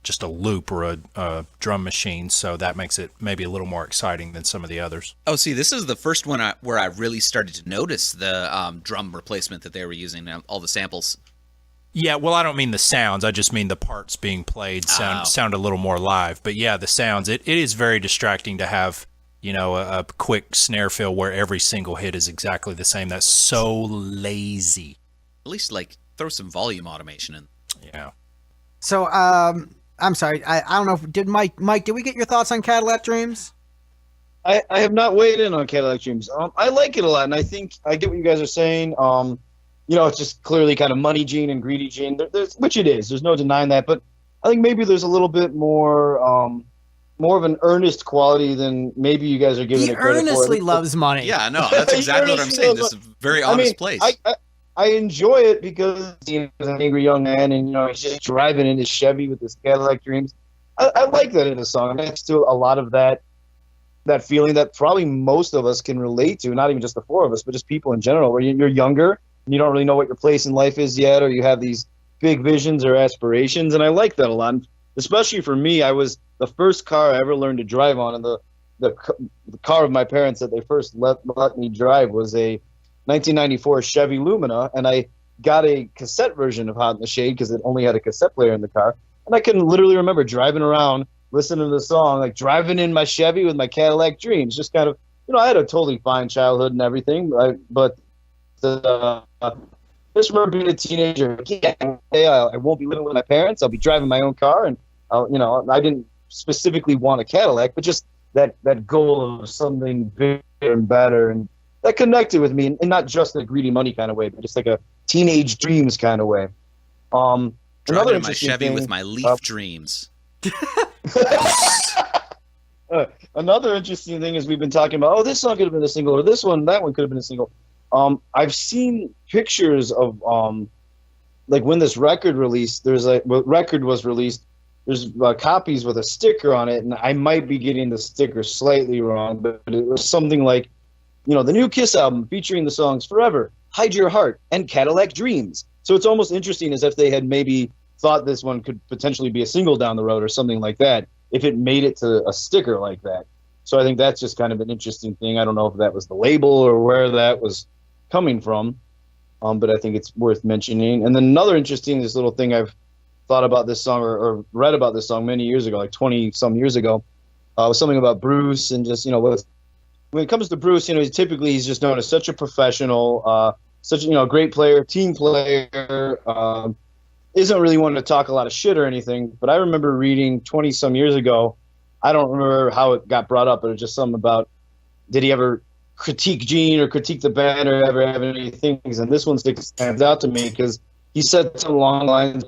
just a loop or a drum machine. So that makes it maybe a little more exciting than some of the others. Oh, see, this is the first one where I really started to notice the drum replacement that they were using, all the samples. Yeah, well, I don't mean the sounds. I just mean the parts being played sound a little more live. But yeah, the sounds, it is very distracting to have, a quick snare fill where every single hit is exactly the same. That's so lazy. At least, throw some volume automation in. Yeah. So, I'm sorry. I don't know. Did Mike, did we get your thoughts on Cadillac Dreams? I have not weighed in on Cadillac Dreams. I like it a lot, and I think I get what you guys are saying. It's just clearly kind of money gene and greedy gene, which it is. There's no denying that. But I think maybe there's a little bit more of an earnest quality than maybe you guys are giving it credit for. He earnestly loves money. Yeah, no, that's exactly what I'm saying. This is a very honest place. I enjoy it because he's an angry young man, and he's just driving in his Chevy with his Cadillac Dreams. I like that in a song. Next to a lot of that feeling that probably most of us can relate to, not even just the four of us, but just people in general, where you're younger and you don't really know what your place in life is yet, or you have these big visions or aspirations, and I like that a lot. And especially for me, I was the first car I ever learned to drive on, and the car of my parents that they first let me drive was a 1994 Chevy Lumina, and I got a cassette version of Hot in the Shade because it only had a cassette player in the car. And I can literally remember driving around, listening to the song, driving in my Chevy with my Cadillac Dreams. Just kind of, I had a totally fine childhood and everything, but just remember being a teenager. I won't be living with my parents. I'll be driving my own car, and I didn't specifically want a Cadillac, but just that goal of something bigger and better, and that connected with me, and not just a greedy money kind of way, but just like a teenage dreams kind of way. Driving in my Chevy with my Leaf dreams. Another interesting thing is we've been talking about, this song could have been a single, or that one could have been a single. I've seen pictures of when this record released. Record was released. There's copies with a sticker on it, and I might be getting the sticker slightly wrong, but it was something like, the new Kiss album featuring the songs Forever, Hide Your Heart, and Cadillac Dreams. So it's almost interesting as if they had maybe thought this one could potentially be a single down the road or something like that, if it made it to a sticker like that. So I think that's just kind of an interesting thing. I don't know if that was the label or where that was coming from, but I think it's worth mentioning. And then another interesting little thing I've thought about this song or read about this song many years ago, like 20-some years ago, was something about Bruce and just, when it comes to Bruce, typically he's just known as such a professional, such a great player, team player, isn't really one to talk a lot of shit or anything. But I remember reading 20-some years ago, I don't remember how it got brought up, but it was just something about, did he ever critique Gene or critique the band or ever have any things? And this one stands out to me because he said something along the lines,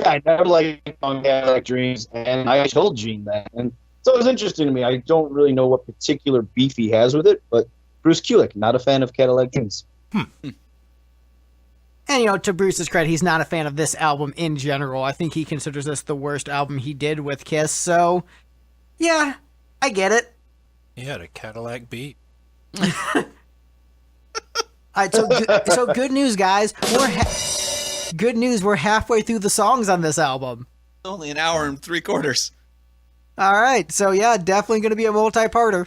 I never liked Cadillac Dreams, and I told Gene that. And so it was interesting to me. I don't really know what particular beef he has with it, but Bruce Kulick, not a fan of Cadillac Dreams. And, to Bruce's credit, he's not a fan of this album in general. I think he considers this the worst album he did with Kiss. So, yeah, I get it. He had a Cadillac beat. All right, so good news, guys. Good news, we're halfway through the songs on this album. Only an hour and 3/4. All right, so yeah, definitely going to be a multi-parter.